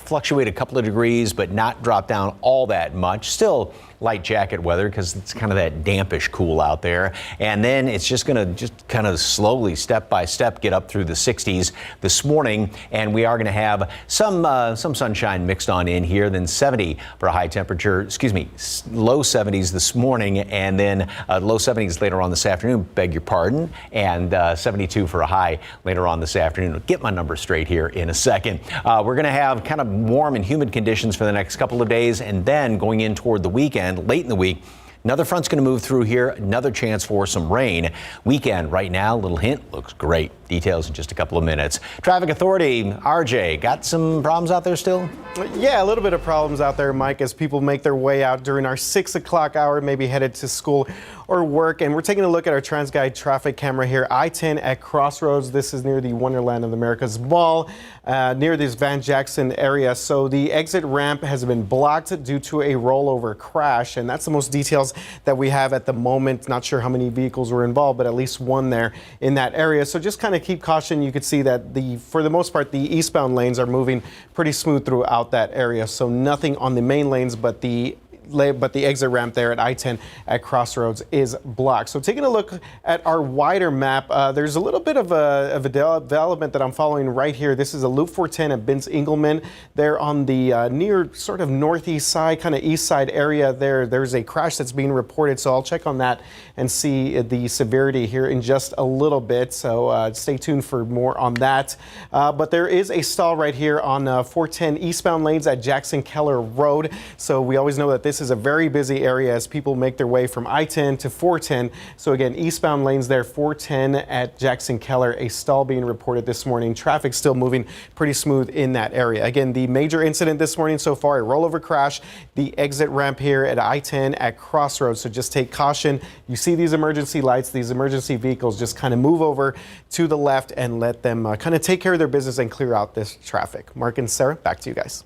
fluctuate a couple of degrees, but not drop down all that much. Still light jacket weather because it's kind of that dampish cool out there. And then it's just going to kind of slowly, step by step, get up through the 60s this morning. And we are going to have some sunshine mixed on in here. Then 70 for a high temperature, low 70s this morning, and then low 70s later on this afternoon, beg your pardon, and 72 for a high later on this afternoon. I'll get my numbers straight here in a second. We're going to have kind of warm and humid conditions for the next couple of days, and then going in toward the weekend, late in the week, another front's going to move through here, another chance for some rain. Weekend right now, little hint, looks great. Details in just a couple of minutes. Traffic Authority, RJ, got some problems out there still? Yeah, a little bit of problems out there, Mike, as people make their way out during our 6 o'clock hour, maybe headed to school or work. And we're taking a look at our TransGuide traffic camera here, I-10 at Crossroads. This is near the Wonderland of America's Ball, near this Van Jackson area. So the exit ramp has been blocked due to a rollover crash. And that's the most details that we have at the moment. Not sure how many vehicles were involved, but at least one there in that area. So just kind of keep caution. You can see that for the most part, the eastbound lanes are moving pretty smooth throughout that area. So nothing on the main lanes, but the exit ramp there at I-10 at Crossroads is blocked. So taking a look at our wider map, there's a little bit of a development that I'm following right here. This is a Loop 410 at Binz Engelman. There on the near sort of northeast side, kind of east side area there. There's a crash that's being reported. So I'll check on that and see the severity here in just a little bit. So stay tuned for more on that. But there is a stall right here on 410 eastbound lanes at Jackson Keller Road. So we always know that this is a very busy area as people make their way from I-10 to 410. So again, eastbound lanes there, 410 at Jackson Keller, a stall being reported this morning. Traffic still moving pretty smooth in that area. Again, the major incident this morning so far, a rollover crash, the exit ramp here at I-10 at Crossroads. So just take caution. You see these emergency lights, these emergency vehicles, just kind of move over to the left and let them kind of take care of their business and clear out this traffic. Mark and Sarah, back to you guys.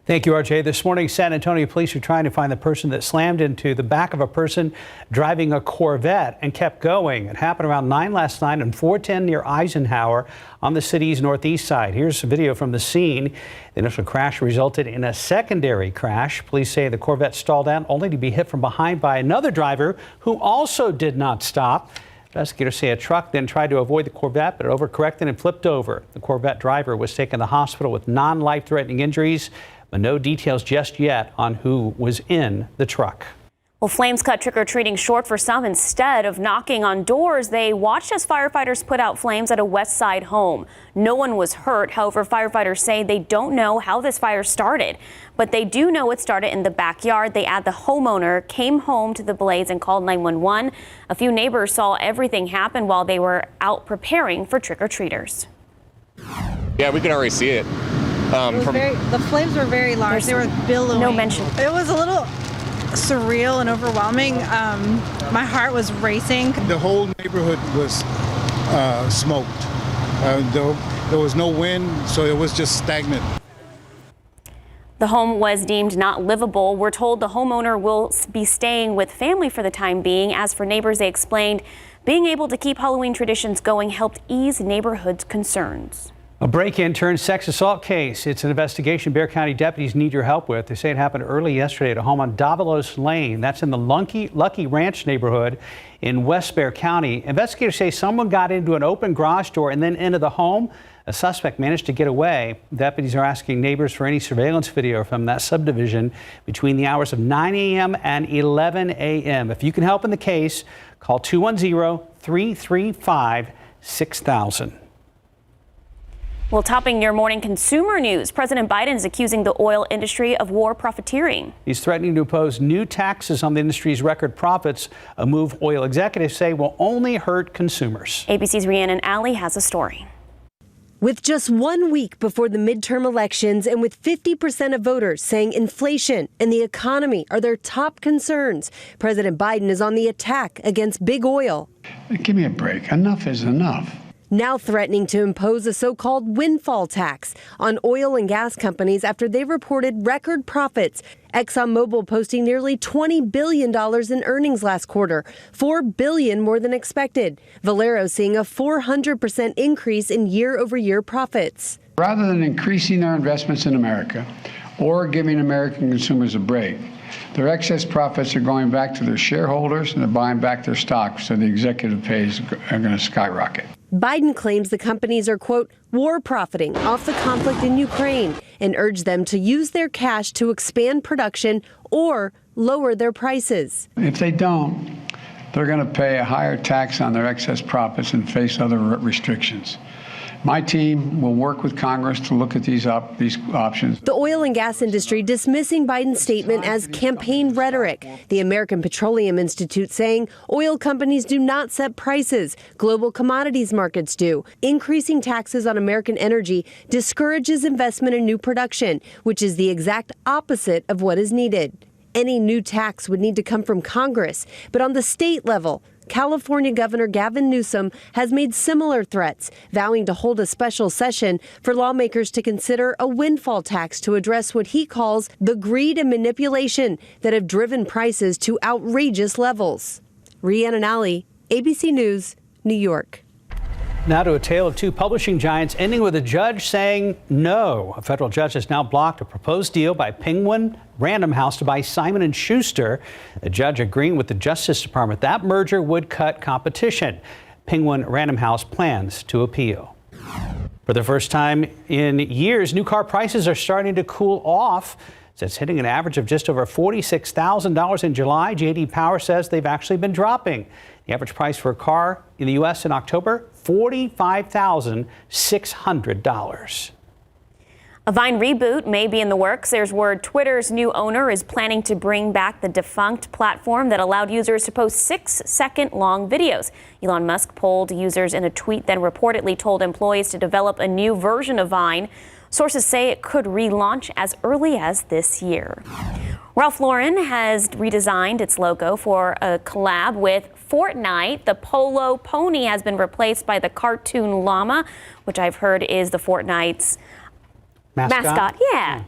Thank you, RJ. This morning, San Antonio police are trying to find the person that slammed into the back of a person driving a Corvette and kept going. It happened around 9 last night on 410 near Eisenhower on the city's northeast side. Here's a video from the scene. The initial crash resulted in a secondary crash. Police say the Corvette stalled out only to be hit from behind by another driver who also did not stop. Investigators say a truck then tried to avoid the Corvette, but it overcorrected and flipped over. The Corvette driver was taken to the hospital with non-life-threatening injuries, but no details just yet on who was in the truck. Well, flames cut trick-or-treating short for some. Instead of knocking on doors, they watched as firefighters put out flames at a West Side home. No one was hurt. However, firefighters say they don't know how this fire started, but they do know it started in the backyard. They add the homeowner came home to the blaze and called 911. A few neighbors saw everything happen while they were out preparing for trick-or-treaters. Yeah, we can already see it. The flames were very large. They were billowing. No mention. It was a little surreal and overwhelming. My heart was racing. The whole neighborhood was smoked. There was no wind, so it was just stagnant. The home was deemed not livable. We're told the homeowner will be staying with family for the time being. As for neighbors, they explained being able to keep Halloween traditions going helped ease neighborhoods' concerns. A break-in turned sex assault case. It's an investigation Bexar County deputies need your help with. They say it happened early yesterday at a home on Davalos Lane. That's in the Lucky Ranch neighborhood in West Bexar County. Investigators say someone got into an open garage door and then into the home. A suspect managed to get away. Deputies are asking neighbors for any surveillance video from that subdivision between the hours of 9 a.m. and 11 a.m. If you can help in the case, call 210-335-6000. Well, topping your morning consumer news, President Biden is accusing the oil industry of war profiteering. He's threatening to impose new taxes on the industry's record profits, a move oil executives say will only hurt consumers. ABC's Rhiannon Alley has a story. With just 1 week before the midterm elections and with 50% of voters saying inflation and the economy are their top concerns, President Biden is on the attack against big oil. Give me a break. Enough is enough. Now threatening to impose a so-called windfall tax on oil and gas companies after they reported record profits. ExxonMobil posting nearly $20 billion in earnings last quarter, $4 billion more than expected. Valero seeing a 400% increase in year-over-year profits. Rather than increasing their investments in America or giving American consumers a break, their excess profits are going back to their shareholders and they're buying back their stock, so the executive pays are going to skyrocket. Biden claims the companies are, quote, war profiting off the conflict in Ukraine and urged them to use their cash to expand production or lower their prices. If they don't, they're going to pay a higher tax on their excess profits and face other restrictions. My team will work with Congress to look at these options. The oil and gas industry dismissing Biden's statement as campaign rhetoric. The American Petroleum Institute saying oil companies do not set prices. Global commodities markets do. Increasing taxes on American energy discourages investment in new production, which is the exact opposite of what is needed. Any new tax would need to come from Congress, but on the state level, California Governor Gavin Newsom has made similar threats, vowing to hold a special session for lawmakers to consider a windfall tax to address what he calls the greed and manipulation that have driven prices to outrageous levels. Rhiannon Alley, ABC News, New York. Now to a tale of two publishing giants, ending with a judge saying no. A federal judge has now blocked a proposed deal by Penguin Random House to buy Simon & Schuster. The judge agreeing with the Justice Department that merger would cut competition. Penguin Random House plans to appeal. For the first time in years, new car prices are starting to cool off. It's hitting an average of just over $46,000 in July. J.D. Power says they've actually been dropping. The average price for a car in the U.S. in October, $45,600. A Vine reboot may be in the works. There's word Twitter's new owner is planning to bring back the defunct platform that allowed users to post 6-second long videos. Elon Musk polled users in a tweet, then reportedly told employees to develop a new version of Vine. Sources say it could relaunch as early as this year. Ralph Lauren has redesigned its logo for a collab with Fortnite. The polo pony has been replaced by the cartoon llama, which I've heard is the Fortnite's mascot.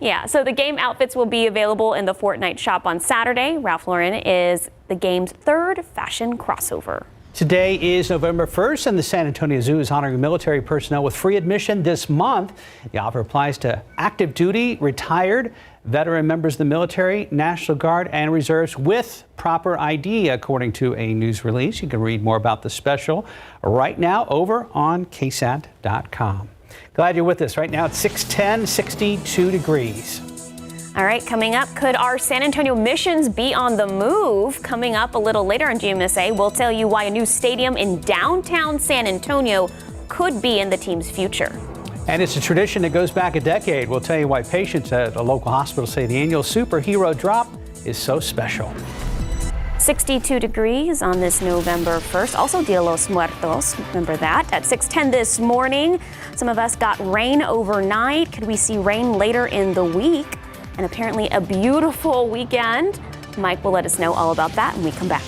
Yeah. So the game outfits will be available in the Fortnite shop on Saturday. Ralph Lauren is the game's third fashion crossover. Today is November 1st, and the San Antonio Zoo is honoring military personnel with free admission this month. The offer applies to active duty, retired, veteran members of the military, National Guard, and reserves with proper ID, according to a news release. You can read more about the special right now over on KSAT.com. Glad you're with us. Right now it's 6:10, 62 degrees. All right, coming up, could our San Antonio Missions be on the move? Coming up a little later on GMSA, we'll tell you why a new stadium in downtown San Antonio could be in the team's future. And it's a tradition that goes back a decade. We'll tell you why patients at a local hospital say the annual superhero drop is so special. 62 degrees on this November 1st. Also, Dia de los Muertos. Remember that. At 6:10 this morning, some of us got rain overnight. Could we see rain later in the week? And apparently a beautiful weekend. Mike will let us know all about that when we come back.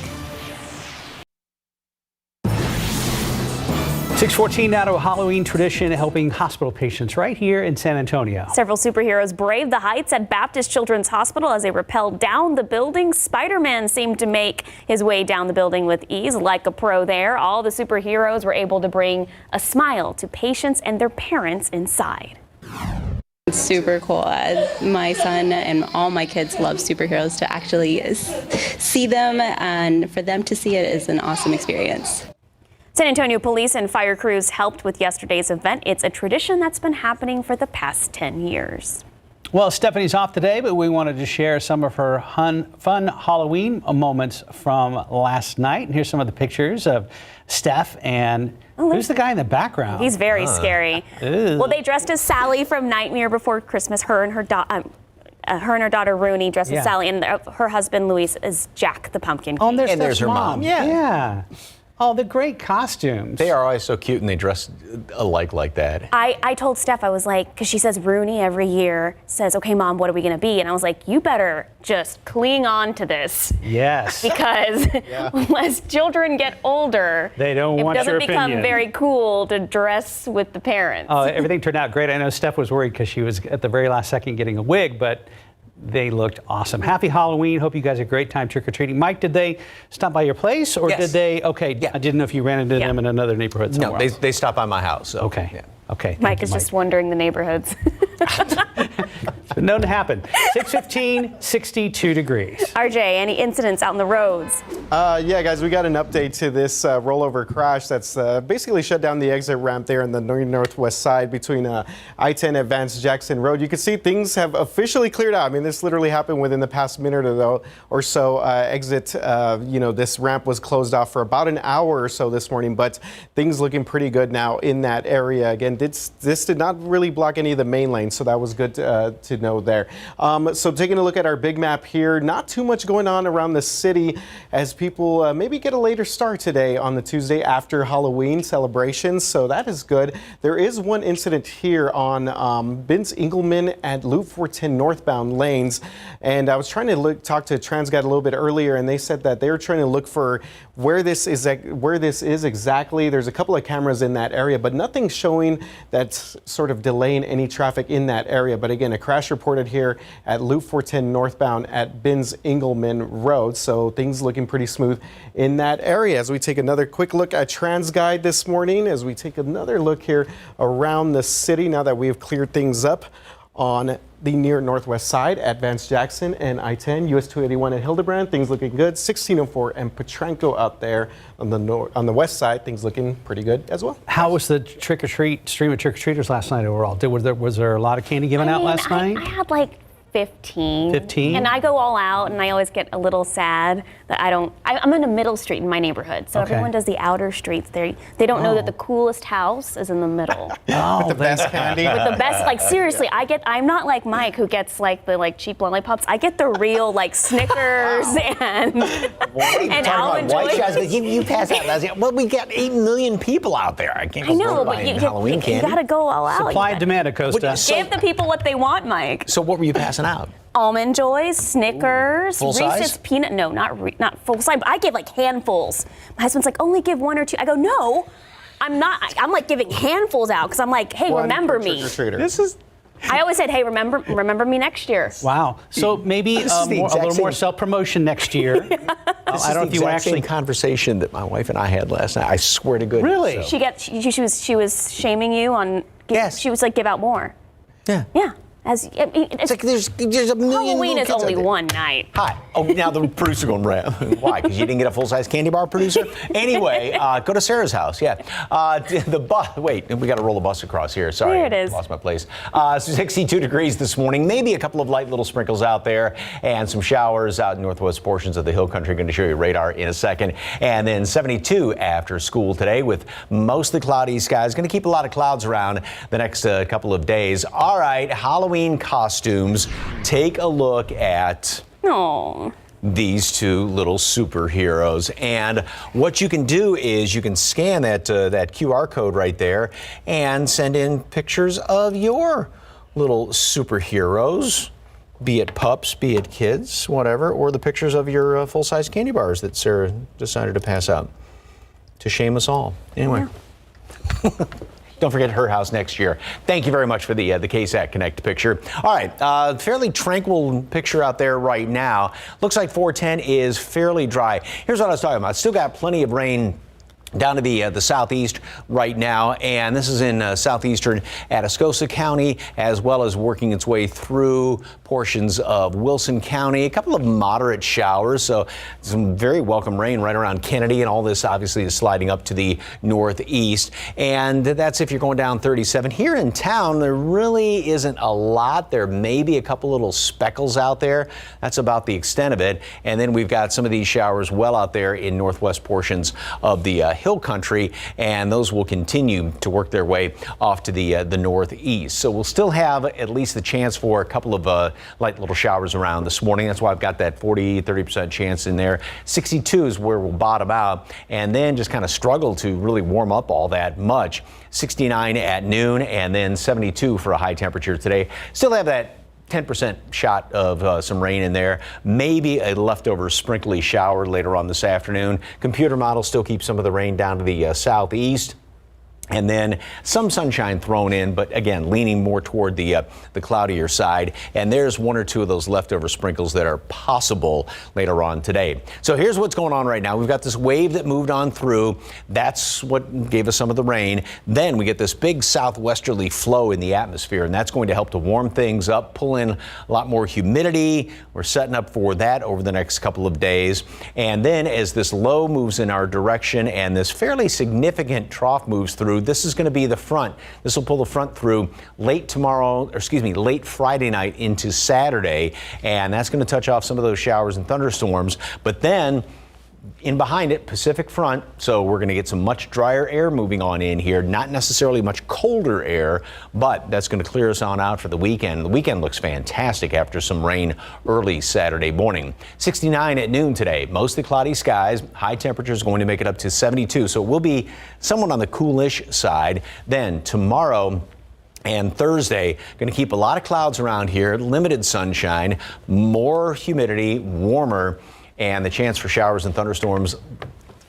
6:14 now to a Halloween tradition helping hospital patients right here in San Antonio. Several superheroes braved the heights at Baptist Children's Hospital as they rappelled down the building. Spider-Man seemed to make his way down the building with ease. Like a pro there, all the superheroes were able to bring a smile to patients and their parents inside. It's super cool. My son and all my kids love superheroes. To actually see them and for them to see it is an awesome experience. San Antonio police and fire crews helped with yesterday's event. It's a tradition that's been happening for the past 10 years. Well, Stephanie's off today, but we wanted to share some of her fun Halloween moments from last night. And here's some of the pictures of Steph and who's the guy in the background? He's very scary. Ew. Well, they dressed as Sally from Nightmare Before Christmas. Her and her daughter Rooney dressed as Sally, and her husband Luis is Jack the Pumpkin. Oh, and there's her mom. Yeah. Oh, the great costumes. They are always so cute, and they dress alike like that. I told Steph, I was like, because she says Rooney every year says, okay, Mom, what are we going to be? And I was like, you better just cling on to this. Yes. Because as children get older, they don't want your opinion. It doesn't become very cool to dress with the parents. Oh, everything turned out great. I know Steph was worried because she was at the very last second getting a wig, but they looked awesome. Happy Halloween. Hope you guys had a great time trick-or-treating. Mike, did they stop by your place or did they? Okay, I didn't know if you ran into them in another neighborhood somewhere. No, they stopped by my house. So. Okay. Okay. Mike is just wondering the neighborhoods. It's been known to happen. 6:15, 62 degrees. RJ, any incidents out on the roads? Yeah, guys, we got an update to this rollover crash that's basically shut down the exit ramp there in the northwest side between I-10 and Vance Jackson Road. You can see things have officially cleared out. I mean, this literally happened within the past minute or so. This ramp was closed off for about an hour or so this morning, but things looking pretty good now in that area. Again, this did not really block any of the main lanes, so that was good to know there. So taking a look at our big map here, not too much going on around the city as people maybe get a later start today on the Tuesday after Halloween celebrations, so that is good. There is one incident here on Binns Engelman and Loop 410 northbound lanes, and I was trying to talk to TransGuide a little bit earlier, and they said that they're trying to look for where this is exactly. There's a couple of cameras in that area, but nothing showing that's sort of delaying any traffic in that area. But again, a crash reported here at Loop 410 northbound at Binns Engelman Road, so things looking pretty smooth in that area. As we take another quick look at TransGuide this morning, as we take another look here around the city now that we have cleared things up on the near northwest side at Vance Jackson and I-10, US 281 and Hildebrand, things looking good. 1604 and Petranco out there on the west side, things looking pretty good as well. How was the trick-or-treat stream of trick-or-treaters last night overall? Was there a lot of candy given out last night? I had like 15. 15? And I go all out, and I always get a little sad that I'm in a middle street in my neighborhood, so everyone does the outer streets. They don't know that the coolest house is in the middle. With the best candy. With the best, like seriously, I'm not like Mike who gets like the cheap lollipops. I get the real like Snickers and almond joy. You pass out. Well, we got 8 million people out there. I can't. I know, but you gotta go all out. Supply and demand, Acosta. Give the people what they want, Mike. So what were you passing out? Almond Joys, Snickers, full size? Reese's peanut. No, not full size. But I give like handfuls. My husband's like, only give 1 or 2. I go, no, I'm not. I'm like giving handfuls out because I'm like, hey, remember me. This is. I always said, hey, remember me next year. Wow. So maybe a little more self-promotion next year. I don't know if you actually conversation that my wife and I had last night. I swear to goodness. Really? So. She was shaming you on. Yes. She was like, give out more. Yeah. Yeah. It's like there's a million. Halloween is only one night. Hi. Oh, now the producer going rap. Why? Because you didn't get a full-size candy bar, producer? Anyway, go to Sarah's house. Yeah. The bus. Wait, we got to roll the bus across here. Sorry, there it is. Lost my place. 62 degrees this morning. Maybe a couple of light little sprinkles out there, and some showers out in northwest portions of the hill country. Going to show you radar in a second. And then 72 after school today, with mostly cloudy skies. Going to keep a lot of clouds around the next couple of days. All right, Halloween costumes. Take a look at these two little superheroes, and what you can do is you can scan that QR code right there and send in pictures of your little superheroes, be it pups, be it kids, whatever, or the pictures of your full-size candy bars that Sarah decided to pass out to shame us all. Anyway. Yeah. Don't forget her house next year. Thank you very much for the KSAT Connect picture. All right, fairly tranquil picture out there right now. Looks like 410 is fairly dry. Here's what I was talking about. Still got plenty of rain down to the southeast right now, and this is in southeastern Atascosa County, as well as working its way through portions of Wilson County. A couple of moderate showers, so some very welcome rain right around Kennedy, and all this obviously is sliding up to the northeast. And that's if you're going down 37. Here in town, there really isn't a lot. There may be a couple little speckles out there. That's about the extent of it. And then we've got some of these showers well out there in northwest portions of the hill country, and those will continue to work their way off to the northeast. So we'll still have at least the chance for a couple of light little showers around this morning. That's why I've got that 30% chance in there. 62 is where we'll bottom out, and then just kind of struggle to really warm up all that much. 69 at noon, and then 72 for a high temperature today. Still have that 10% shot of some rain in there, maybe a leftover sprinkly shower later on this afternoon. Computer model still keeps some of the rain down to the southeast. And then some sunshine thrown in, but again, leaning more toward the cloudier side. And there's one or two of those leftover sprinkles that are possible later on today. So here's what's going on right now. We've got this wave that moved on through. That's what gave us some of the rain. Then we get this big southwesterly flow in the atmosphere, and that's going to help to warm things up, pull in a lot more humidity. We're setting up for that over the next couple of days. And then as this low moves in our direction and this fairly significant trough moves through, this is going to be the front. This will pull the front through late Friday night into Saturday, and that's going to touch off some of those showers and thunderstorms. But then in behind it, Pacific front, so we're going to get some much drier air moving on in here, not necessarily much colder air, but that's going to clear us on out for the weekend. The weekend looks fantastic after some rain early Saturday morning. 69 at noon today, mostly cloudy skies, high temperatures going to make it up to 72, so it will be somewhat on the coolish side. Then tomorrow and Thursday, going to keep a lot of clouds around here, limited sunshine, more humidity, warmer, and the chance for showers and thunderstorms. A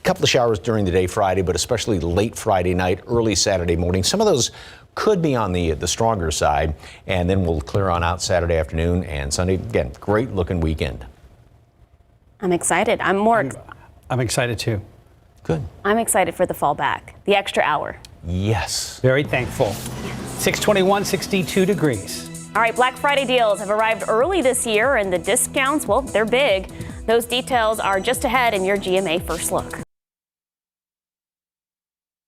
couple of showers during the day Friday, but especially late Friday night, early Saturday morning. Some of those could be on the stronger side, and then we'll clear on out Saturday afternoon and Sunday. Again, great looking weekend. I'm excited. I'm excited too. Good. I'm excited for the fall back, the extra hour. Yes. Very thankful. 621, 62 degrees. All right, Black Friday deals have arrived early this year, and the discounts, well, they're big. Those details are just ahead in your GMA First Look.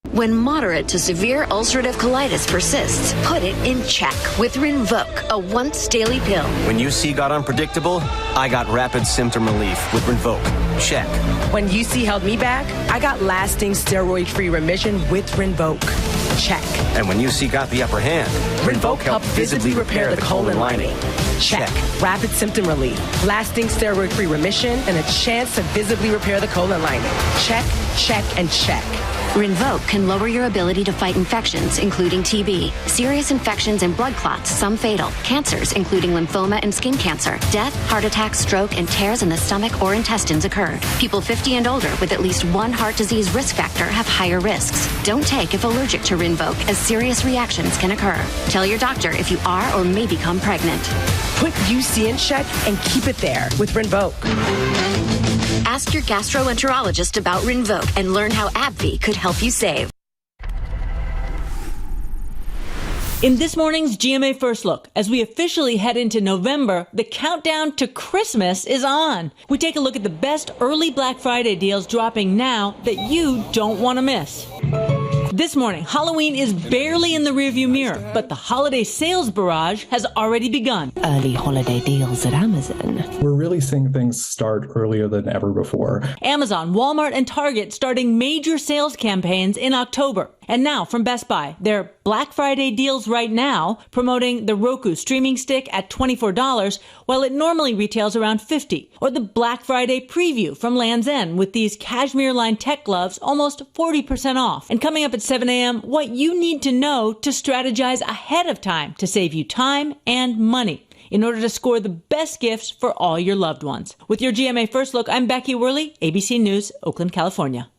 When moderate to severe ulcerative colitis persists, put it in check with Rinvoq, a once-daily pill. When UC got unpredictable, I got rapid symptom relief with Rinvoq. Check. When UC held me back, I got lasting steroid-free remission with Rinvoq. Check. And when UC got the upper hand, Rinvoq helped visibly repair the colon lining. Check. Rapid symptom relief, lasting steroid-free remission, and a chance to visibly repair the colon lining. Check, check, and check. Rinvoq can lower your ability to fight infections, including TB, serious infections and blood clots, some fatal, cancers, including lymphoma and skin cancer, death, heart attack, stroke, and tears in the stomach or intestines occur. People 50 and older with at least one heart disease risk factor have higher risks. Don't take if allergic to Rinvoq, as serious reactions can occur. Tell your doctor if you are or may become pregnant. Put UC in check and keep it there with Rinvoq. Ask your gastroenterologist about Rinvoq and learn how AbbVie could help you save. In this morning's GMA First Look, as we officially head into November, the countdown to Christmas is on. We take a look at the best early Black Friday deals dropping now that you don't want to miss. This morning, Halloween is barely in the rearview mirror, but the holiday sales barrage has already begun. Early holiday deals at Amazon. We're really seeing things start earlier than ever before. Amazon, Walmart, and Target starting major sales campaigns in October. And now from Best Buy, their Black Friday deals right now, promoting the Roku streaming stick at $24, while it normally retails around $50. Or the Black Friday preview from Land's End with these cashmere-lined tech gloves almost 40% off. And coming up at 7 a.m., what you need to know to strategize ahead of time to save you time and money in order to score the best gifts for all your loved ones. With your GMA First Look, I'm Becky Worley, ABC News, Oakland, California.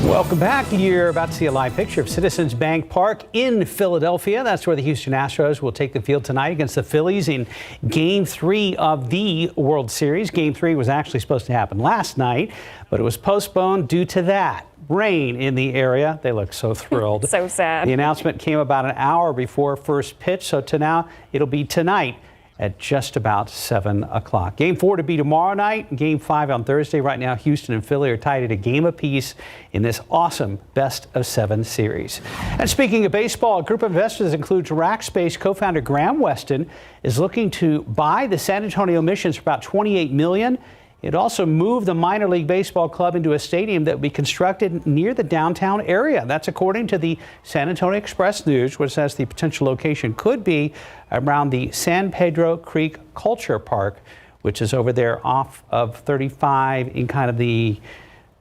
Welcome back. You're about to see a live picture of Citizens Bank Park in Philadelphia. That's where the Houston Astros will take the field tonight against the Phillies in Game 3 of the World Series. Game 3 was actually supposed to happen last night, but it was postponed due to that. Rain in the area. They look so thrilled. So sad. The announcement came about an hour before first pitch, so to now it'll be tonight at just about 7 o'clock. Game 4 to be tomorrow night, Game 5 on Thursday. Right now, Houston and Philly are tied at a game apiece in this awesome best-of-7 series. And speaking of baseball, a group of investors includes Rackspace co-founder Graham Weston is looking to buy the San Antonio Missions for about $28 million. It also moved the minor league baseball club into a stadium that will be constructed near the downtown area. That's according to the San Antonio Express News, which says the potential location could be around the San Pedro Creek Culture Park, which is over there off of 35 in kind of the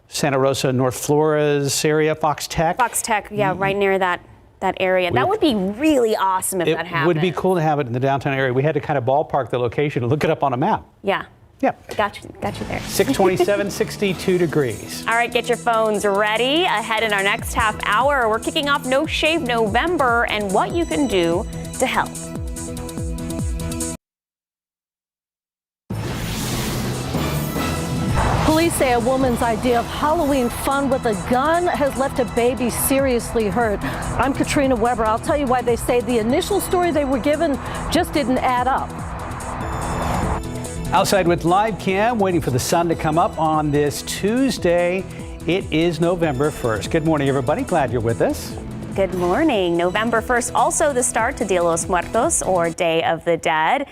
Santa Rosa, North Flores area, Fox Tech. Fox Tech, yeah, right near that area. That would be really awesome if that happened. It would be cool to have it in the downtown area. We had to kind of ballpark the location and look it up on a map. Yeah. Yep. Got you there. 627, 62 degrees. All right, get your phones ready. Ahead in our next half hour, we're kicking off No Shave November and what you can do to help. Police say a woman's idea of Halloween fun with a gun has left a baby seriously hurt. I'm Katrina Weber. I'll tell you why they say the initial story they were given just didn't add up. Outside with live cam, waiting for the sun to come up on this Tuesday. It is November 1st. Good morning, everybody. Glad you're with us. Good morning. November 1st, also the start to Dia de los Muertos, or Day of the Dead.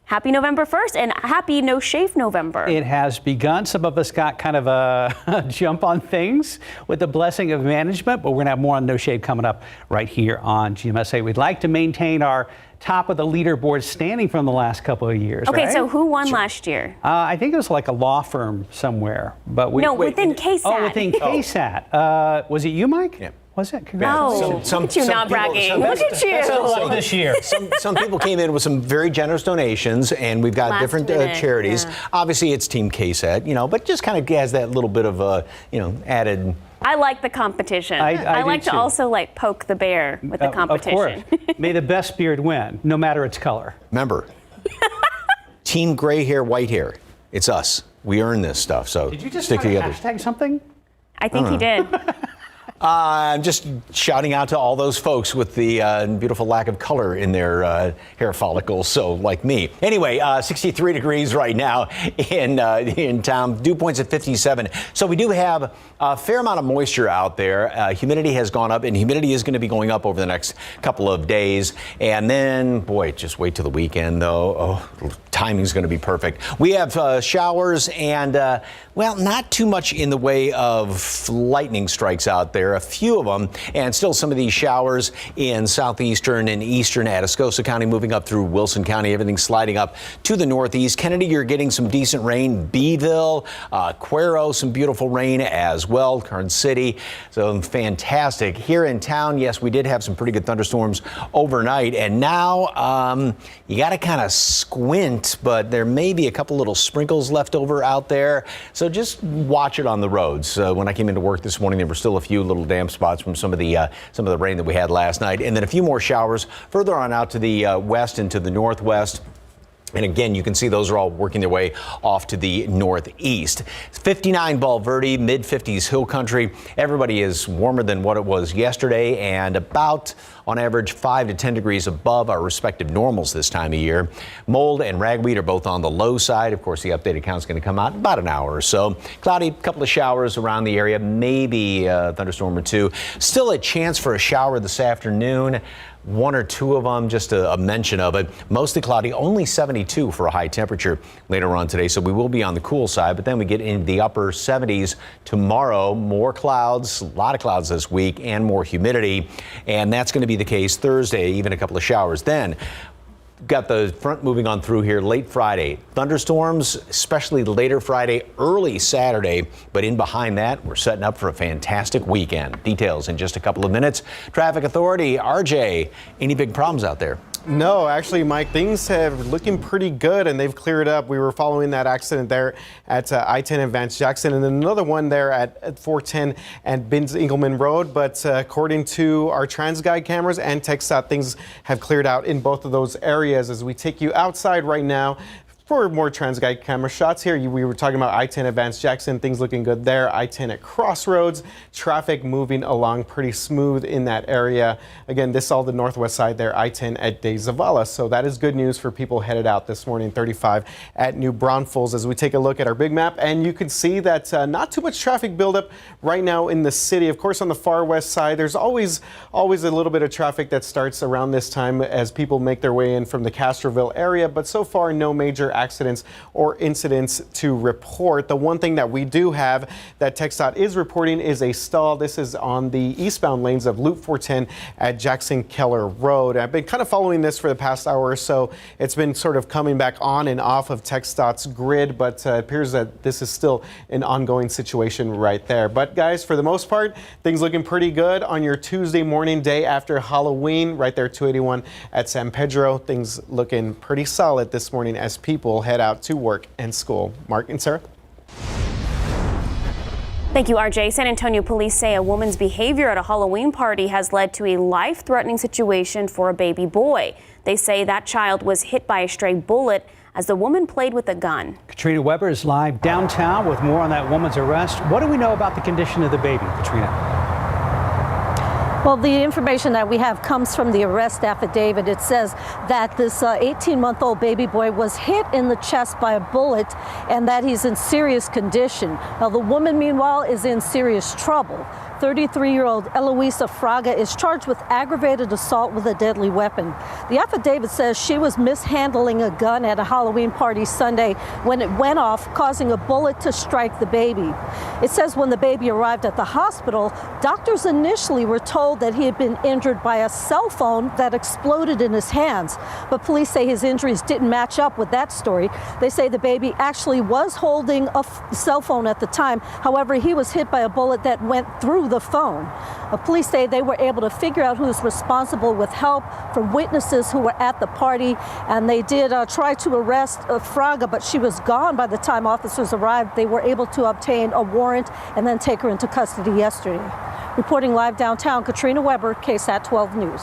Happy November 1st and happy No Shave November. It has begun. Some of us got kind of a jump on things with the blessing of management, but we're going to have more on No Shave coming up right here on GMSA. We'd like to maintain our top of the leaderboard standing from the last couple of years. Okay, right? so who won last year? I think it was like a law firm somewhere. But within KSAT. Oh, within KSAT. Was it you, Mike? Yeah. Was it? Congrats. Look at you not bragging. Look at you. This year. Some people came in with some very generous donations, and we've got different charities. Yeah. Obviously, it's Team KSAT, but just kind of has that little bit of added. I like the competition. I like to also poke the bear with the competition. Of course. May the best beard win, no matter its color. Remember, Team gray hair, white hair. It's us. We earn this stuff. So did you just stick together. Hashtag something? I think he did. I'm just shouting out to all those folks with the beautiful lack of color in their hair follicles, so like me. Anyway, 63 degrees right now in town. Dew points at 57. So we do have a fair amount of moisture out there. Humidity has gone up, and humidity is going to be going up over the next couple of days. And then, boy, just wait till the weekend, though. Oh, timing's going to be perfect. We have showers and, not too much in the way of lightning strikes out there. A few of them, and still some of these showers in southeastern and eastern Atascosa County, moving up through Wilson County, everything sliding up to the northeast. Kennedy, you're getting some decent rain. Beeville, Cuero, some beautiful rain as well. Kern City, so fantastic. Here in town, yes, we did have some pretty good thunderstorms overnight, and now you got to kind of squint, but there may be a couple little sprinkles left over out there, so just watch it on the roads. When I came into work this morning, there were still a few little damp spots from some of the rain that we had last night, and then a few more showers further on out to the west and to the northwest. And again, you can see those are all working their way off to the northeast. 59 Valverde, mid-50s hill country. Everybody is warmer than what it was yesterday, and about, on average, 5 to 10 degrees above our respective normals this time of year. Mold and ragweed are both on the low side. Of course, the updated count is going to come out in about an hour or so. Cloudy, couple of showers around the area, maybe a thunderstorm or two. Still a chance for a shower this afternoon. One or two of them, just a mention of it. Mostly cloudy, only 72 for a high temperature later on today, so we will be on the cool side, but then we get into the upper 70s tomorrow. More clouds, a lot of clouds this week, and more humidity, and that's going to be the case Thursday, even a couple of showers then. Got the front moving on through here late Friday. Thunderstorms, especially later Friday, early Saturday. But in behind that, we're setting up for a fantastic weekend. Details in just a couple of minutes. Traffic Authority, RJ, any big problems out there? No, actually, Mike, things have looking pretty good, and they've cleared up. We were following that accident there at I-10 and Vance Jackson, and then another one there at 410 and Binns-Engelman Road. But according to our TransGuide cameras and TxDOT, things have cleared out in both of those areas. As we take you outside right now for more TransGuide camera shots here, we were talking about I-10 at Vance Jackson, things looking good there. I-10 at Crossroads, traffic moving along pretty smooth in that area. Again, this is all the northwest side there, I-10 at De Zavala. So that is good news for people headed out this morning, 35 at New Braunfels. As we take a look at our big map, and you can see that not too much traffic buildup right now in the city. Of course, on the far west side, there's always a little bit of traffic that starts around this time as people make their way in from the Castroville area, but so far no major accidents or incidents to report. The one thing that we do have that TxDOT is reporting is a stall. This is on the eastbound lanes of Loop 410 at Jackson Keller Road. I've been kind of following this for the past hour or so. It's been sort of coming back on and off of TxDOT's grid, but it appears that this is still an ongoing situation right there. But guys, for the most part, things looking pretty good on your Tuesday morning, day after Halloween, right there 281 at San Pedro. Things looking pretty solid this morning as people people head out to work and school. Mark and Sarah. Thank you, RJ. San Antonio police say a woman's behavior at a Halloween party has led to a life-threatening situation for a baby boy. They say that child was hit by a stray bullet as the woman played with a gun. Katrina Weber is live downtown with more on that woman's arrest. What do we know about the condition of the baby, Katrina? Well, the information that we have comes from the arrest affidavit. It says that this 18-month-old baby boy was hit in the chest by a bullet and that he's in serious condition. Now, the woman, meanwhile, is in serious trouble. 33-year-old Eloisa Fraga is charged with aggravated assault with a deadly weapon. The affidavit says she was mishandling a gun at a Halloween party Sunday when it went off, causing a bullet to strike the baby. It says when the baby arrived at the hospital, doctors initially were told that he had been injured by a cell phone that exploded in his hands. But police say his injuries didn't match up with that story. They say the baby actually was holding a cell phone at the time. However, he was hit by a bullet that went through the phone. Police say they were able to figure out who's responsible with help from witnesses who were at the party, and they did try to arrest Fraga, but she was gone by the time officers arrived. They were able to obtain a warrant and then take her into custody yesterday. Reporting live downtown, Katrina Weber, KSAT 12 News.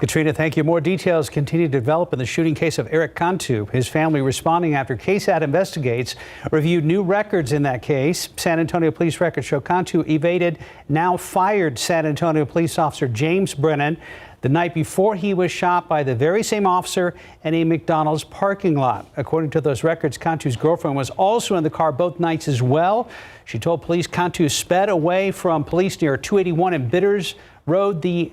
Katrina, thank you. More details continue to develop in the shooting case of Eric Cantu. His family responding after KSAT investigates reviewed new records in that case. San Antonio police records show Cantu evaded now fired San Antonio police officer James Brennan the night before he was shot by the very same officer in a McDonald's parking lot. According to those records, Cantu's girlfriend was also in the car both nights as well. She told police Cantu sped away from police near 281 and Bitters Road the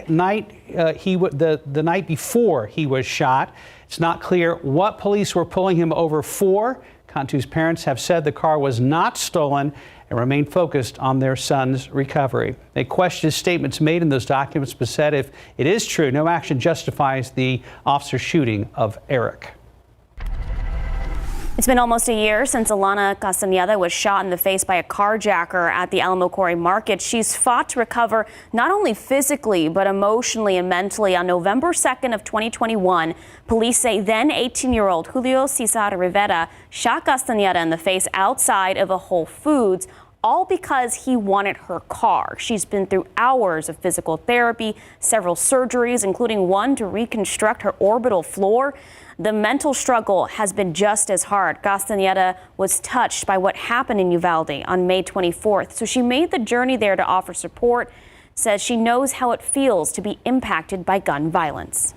night before he was shot. It's not clear what police were pulling him over for. Cantu's parents have said the car was not stolen and remain focused on their son's recovery. They questioned statements made in those documents, but said if it is true, no action justifies the officer's shooting of Eric. It's been almost a year since Alana Castañeda was shot in the face by a carjacker at the Alamo Quarry Market. She's fought to recover not only physically, but emotionally and mentally. On November 2nd of 2021, police say then 18-year-old Julio Cesar Rivera shot Castañeda in the face outside of a Whole Foods, all because he wanted her car. She's been through hours of physical therapy, several surgeries, including one to reconstruct her orbital floor. The mental struggle has been just as hard. Castañeda was touched by what happened in Uvalde on May 24th, so she made the journey there to offer support, says she knows how it feels to be impacted by gun violence.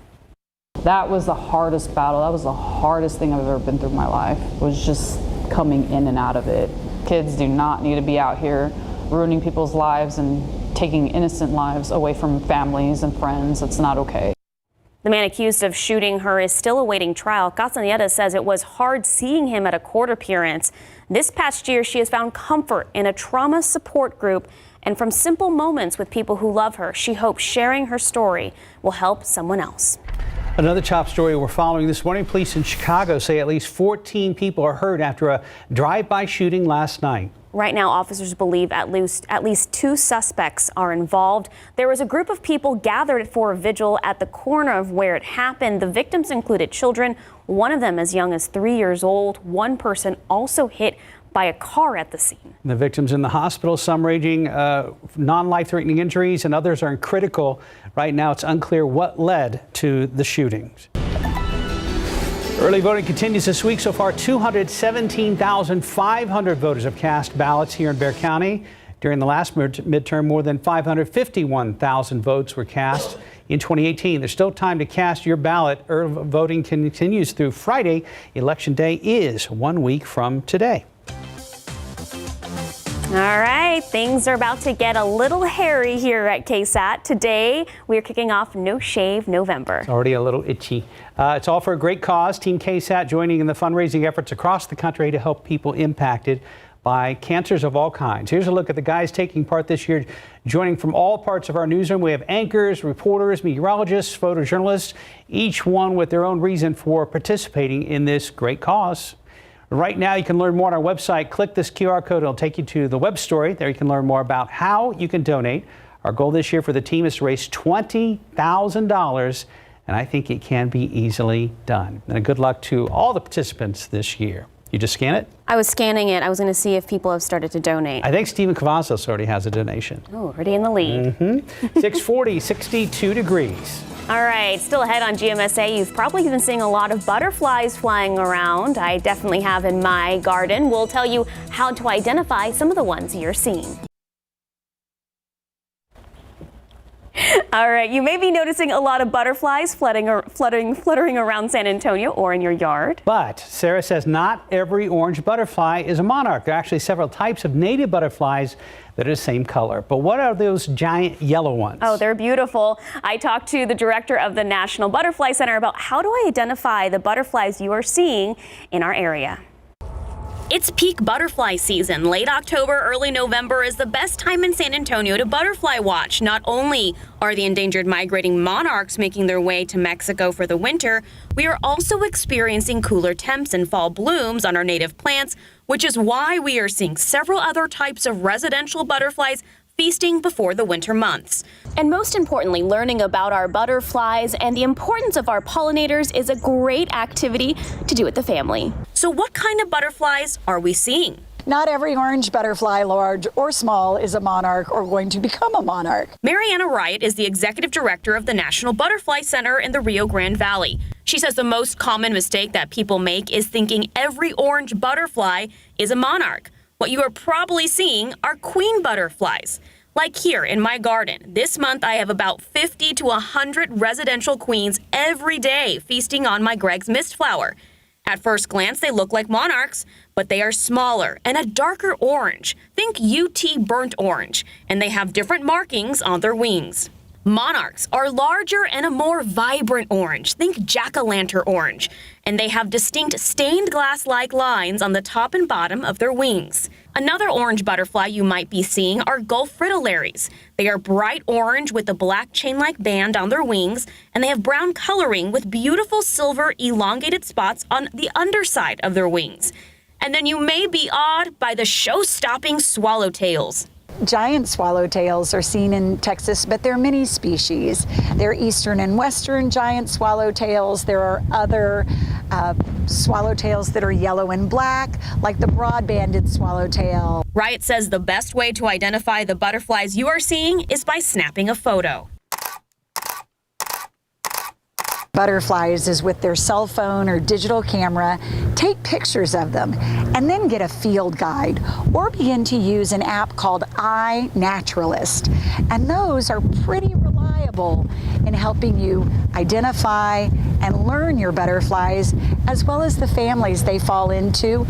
That was the hardest battle. That was the hardest thing I've ever been through in my life, was just coming in and out of it. Kids do not need to be out here ruining people's lives and taking innocent lives away from families and friends. It's not okay. The man accused of shooting her is still awaiting trial. Castañeda says it was hard seeing him at a court appearance. This past year, she has found comfort in a trauma support group and from simple moments with people who love her. She hopes sharing her story will help someone else. Another top story we're following this morning. Police in Chicago say at least 14 people are hurt after a drive-by shooting last night. Right now, officers believe at least 2 suspects are involved. There was a group of people gathered for a vigil at the corner of where it happened. The victims included children, one of them as young as 3 years old. One person also hit by a car at the scene. The victims in the hospital, some raging non-life-threatening injuries, and others are in critical. Right now, it's unclear what led to the shootings. Early voting continues this week. So far, 217,500 voters have cast ballots here in Bexar County. During the last midterm, more than 551,000 votes were cast in 2018. There's still time to cast your ballot. Early voting continues through Friday. Election Day is 1 week from today. All right, things are about to get a little hairy here at KSAT. Today, we're kicking off No Shave November. It's already a little itchy. It's all for a great cause. Team KSAT joining in the fundraising efforts across the country to help people impacted by cancers of all kinds. Here's a look at the guys taking part this year. Joining from all parts of our newsroom, we have anchors, reporters, meteorologists, photojournalists, each one with their own reason for participating in this great cause. Right now, you can learn more on our website. Click this QR code. It'll take you to the web story. There you can learn more about how you can donate. Our goal this year for the team is to raise $20,000 and I think it can be easily done. And good luck to all the participants this year. You just scan it? I was scanning it. I was going to see if people have started to donate. I think Stephen Cavazos already has a donation. Oh, already in the lead. 640, 62 degrees. All right, still ahead on GMSA, you've probably been seeing a lot of butterflies flying around. I definitely have in my garden. We'll tell you how to identify some of the ones you're seeing. All right, you may be noticing a lot of butterflies fluttering around San Antonio or in your yard. But Sarah says not every orange butterfly is a monarch. There are actually several types of native butterflies that are the same color. But what are those giant yellow ones? Oh, they're beautiful. I talked to the director of the National Butterfly Center about how do I identify the butterflies you are seeing in our area. It's peak butterfly season. Late October, early November is the best time in San Antonio to butterfly watch. Not only are the endangered migrating monarchs making their way to Mexico for the winter, we are also experiencing cooler temps and fall blooms on our native plants, which is why we are seeing several other types of residential butterflies feasting before the winter months. And most importantly, learning about our butterflies and the importance of our pollinators is a great activity to do with the family. So what kind of butterflies are we seeing? Not every orange butterfly, large or small, is a monarch or going to become a monarch. Mariana Wright is the executive director of the National Butterfly Center in the Rio Grande Valley. She says the most common mistake that people make is thinking every orange butterfly is a monarch. What you are probably seeing are queen butterflies. Like here in my garden, this month I have about 50 to 100 residential queens every day feasting on my Greg's mistflower. At first glance, they look like monarchs, but they are smaller and a darker orange. Think UT burnt orange, and they have different markings on their wings. Monarchs are larger and a more vibrant orange. Think jack-o'-lantern orange, and they have distinct stained glass-like lines on the top and bottom of their wings. Another orange butterfly you might be seeing are Gulf fritillaries. They are bright orange with a black chain-like band on their wings, and they have brown coloring with beautiful silver elongated spots on the underside of their wings. And then you may be awed by the show-stopping swallowtails. Giant swallowtails are seen in Texas, but they're many species. There are eastern and western giant swallowtails. There are other swallowtails that are yellow and black, like the broad-banded swallowtail. Wright says the best way to identify the butterflies you are seeing is by snapping a photo. Butterflies is with their cell phone or digital camera, take pictures of them, and then get a field guide or begin to use an app called iNaturalist. And those are pretty reliable in helping you identify and learn your butterflies as well as the families they fall into.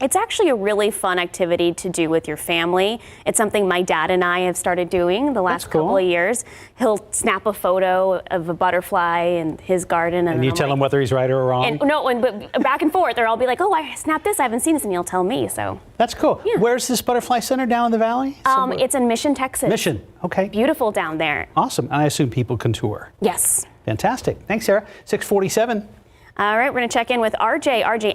It's actually a really fun activity to do with your family. It's something my dad and I have started doing the last couple of years. He'll snap a photo of a butterfly in his garden. And you tell him whether he's right or wrong? But back and forth, or I'll be like, oh, I snapped this, I haven't seen this, and he'll tell me, so. That's cool. Yeah. Where's this butterfly center down in the valley? It's in Mission, Texas. Mission, okay. Beautiful down there. Awesome, and I assume people can tour. Yes. Fantastic. Thanks, Sarah. 647. All right, we're going to check in with RJ. RJ,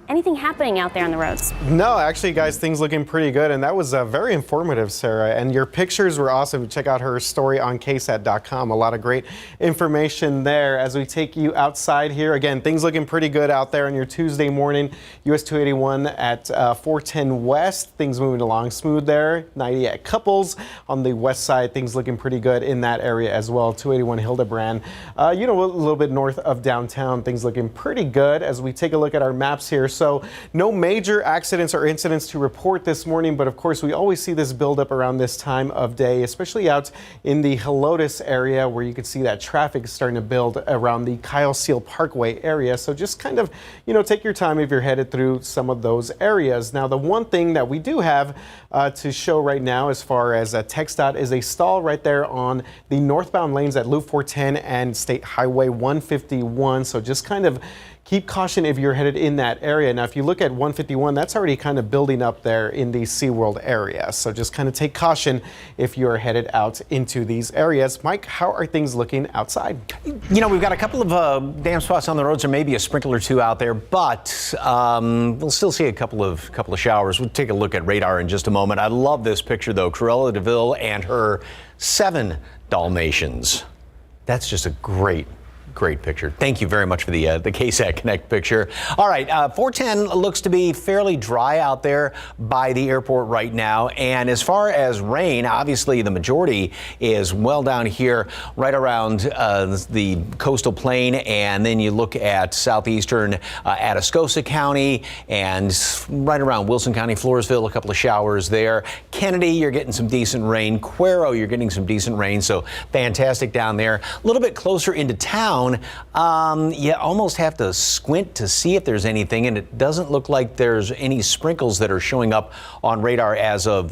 anything happening out there on the roads? No, actually, guys, things looking pretty good. And that was very informative, Sarah. And your pictures were awesome. Check out her story on KSAT.com. A lot of great information there as we take you outside here. Again, things looking pretty good out there on your Tuesday morning. US 281 at 410 West. Things moving along smooth there. 90 at Couples on the west side. Things looking pretty good in that area as well. 281 Hildebrand. A little bit north of downtown. Things looking pretty good as we take a look at our maps here. So no major accidents or incidents to report this morning, but of course we always see this buildup around this time of day, especially out in the Helotes area where you can see that traffic is starting to build around the Kyle Seal Parkway area. So just kind of, take your time if you're headed through some of those areas. Now, the one thing that we do have to show right now as far as TxDOT is a stall right there on the northbound lanes at Loop 410 and State Highway 151. So just kind of keep caution if you're headed in that area. Now, if you look at 151, that's already kind of building up there in the SeaWorld area. So just kind of take caution if you're headed out into these areas. Mike, how are things looking outside? We've got a couple of damp spots on the roads. There may be a sprinkle or two out there, but we'll still see a couple of showers. We'll take a look at radar in just a moment. I love this picture, though. Cruella DeVille and her 7 Dalmatians. That's just a great picture. Thank you very much for the KSAT Connect picture. All right, 410 looks to be fairly dry out there by the airport right now. And as far as rain, obviously the majority is well down here right around the coastal plain. And then you look at southeastern Atascosa County and right around Wilson County, Floresville, a couple of showers there. Kennedy, you're getting some decent rain. Cuero, you're getting some decent rain. So fantastic down there. A little bit closer into town. You almost have to squint to see if there's anything, and it doesn't look like there's any sprinkles that are showing up on radar as of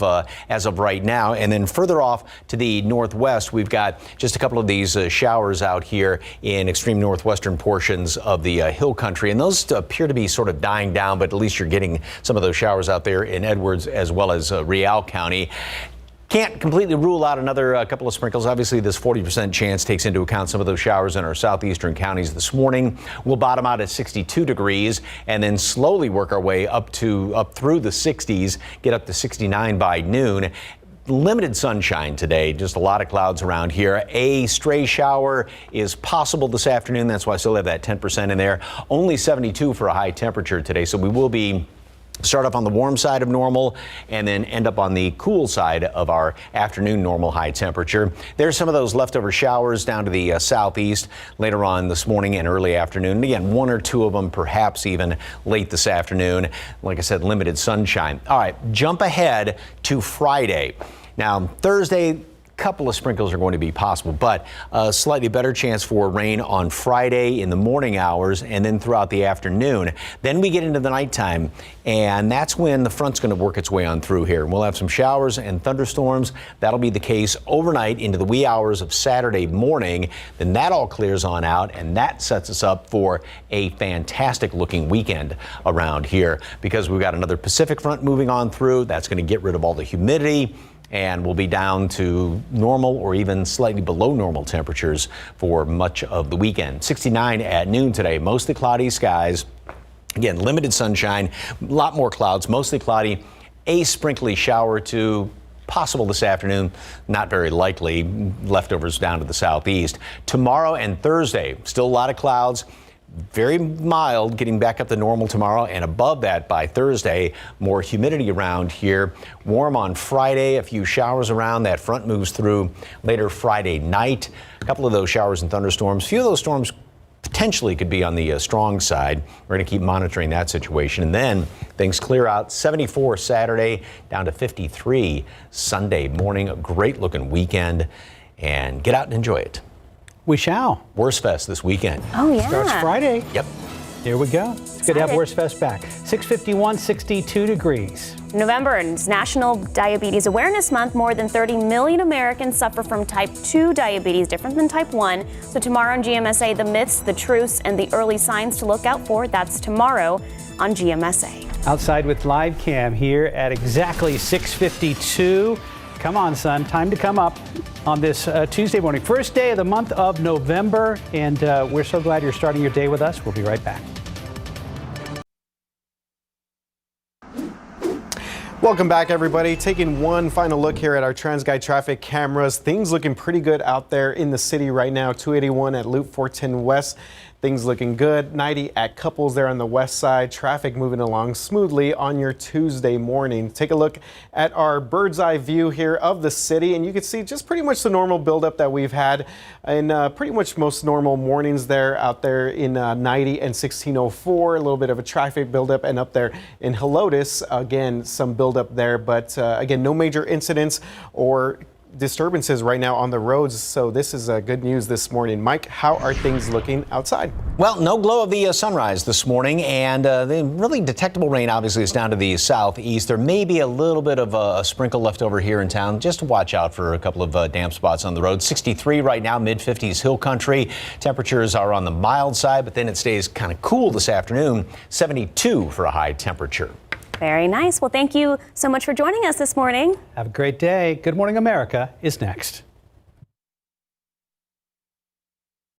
right now. And then further off to the northwest, we've got just a couple of these showers out here in extreme northwestern portions of the hill country, and those appear to be sort of dying down, but at least you're getting some of those showers out there in Edwards as well as Real County. Can't completely rule out another couple of sprinkles. Obviously, this 40% chance takes into account some of those showers in our southeastern counties this morning. We'll bottom out at 62 degrees and then slowly work our way up through the 60s, get up to 69 by noon. Limited sunshine today, just a lot of clouds around here. A stray shower is possible this afternoon. That's why I still have that 10% in there. Only 72 for a high temperature today, so we will be start up on the warm side of normal and then end up on the cool side of our afternoon normal high temperature. There's some of those leftover showers down to the southeast later on this morning and early afternoon. And again, one or two of them perhaps even late this afternoon. Like I said, limited sunshine. All right, jump ahead to Friday. Now, Thursday, couple of sprinkles are going to be possible, but a slightly better chance for rain on Friday in the morning hours and then throughout the afternoon. Then we get into the nighttime, and that's when the front's going to work its way on through here. We'll have some showers and thunderstorms. That'll be the case overnight into the wee hours of Saturday morning. Then that all clears on out, and that sets us up for a fantastic looking weekend around here because we've got another Pacific front moving on through. That's going to get rid of all the humidity, and we'll be down to normal or even slightly below normal temperatures for much of the weekend. 69 at noon today, mostly cloudy skies. Again, limited sunshine, a lot more clouds, mostly cloudy. A sprinkly shower or two possible this afternoon, not very likely. Leftovers down to the southeast. Tomorrow and Thursday, still a lot of clouds. Very mild, getting back up to normal tomorrow, and above that by Thursday. More humidity around here. Warm on Friday, a few showers around. That front moves through later Friday night. A couple of those showers and thunderstorms. A few of those storms potentially could be on the strong side. We're going to keep monitoring that situation. And then things clear out. 74 Saturday, down to 53 Sunday morning. A great looking weekend, and get out and enjoy it. We shall. Worst Fest this weekend. Oh, yeah. Starts Friday. Yep. Here we go. It's good to have Worst Fest back. 6:51, 62 degrees. November is National Diabetes Awareness Month. More than 30 million Americans suffer from type 2 diabetes, different than type 1. So tomorrow on GMSA, the myths, the truths, and the early signs to look out for. That's tomorrow on GMSA. Outside with live cam here at exactly 6:52. Come on, son. Time to come up on this Tuesday morning. First day of the month of November, and we're so glad you're starting your day with us. We'll be right back. Welcome back, everybody. Taking one final look here at our TransGuide traffic cameras. Things looking pretty good out there in the city right now. 281 at Loop 410 West. Things looking good. 90 at Couples there on the west side. Traffic moving along smoothly on your Tuesday morning. Take a look at our bird's eye view here of the city, and you can see just pretty much the normal buildup that we've had in pretty much most normal mornings there out there in 90 and 1604. A little bit of a traffic buildup, and up there in Helotes, again, some buildup there, but again, no major incidents or disturbances right now on the roads, so this is good news this morning. Mike, how are things looking outside? Well, no glow of the sunrise this morning, and the really detectable rain obviously is down to the southeast. There may be a little bit of a sprinkle left over here in town. Just watch out for a couple of damp spots on the road. 63 right now, mid-50s hill country. Temperatures are on the mild side, but then it stays kind of cool this afternoon. 72 for a high temperature. Very nice. Well, thank you so much for joining us this morning. Have a great day. Good Morning America is next.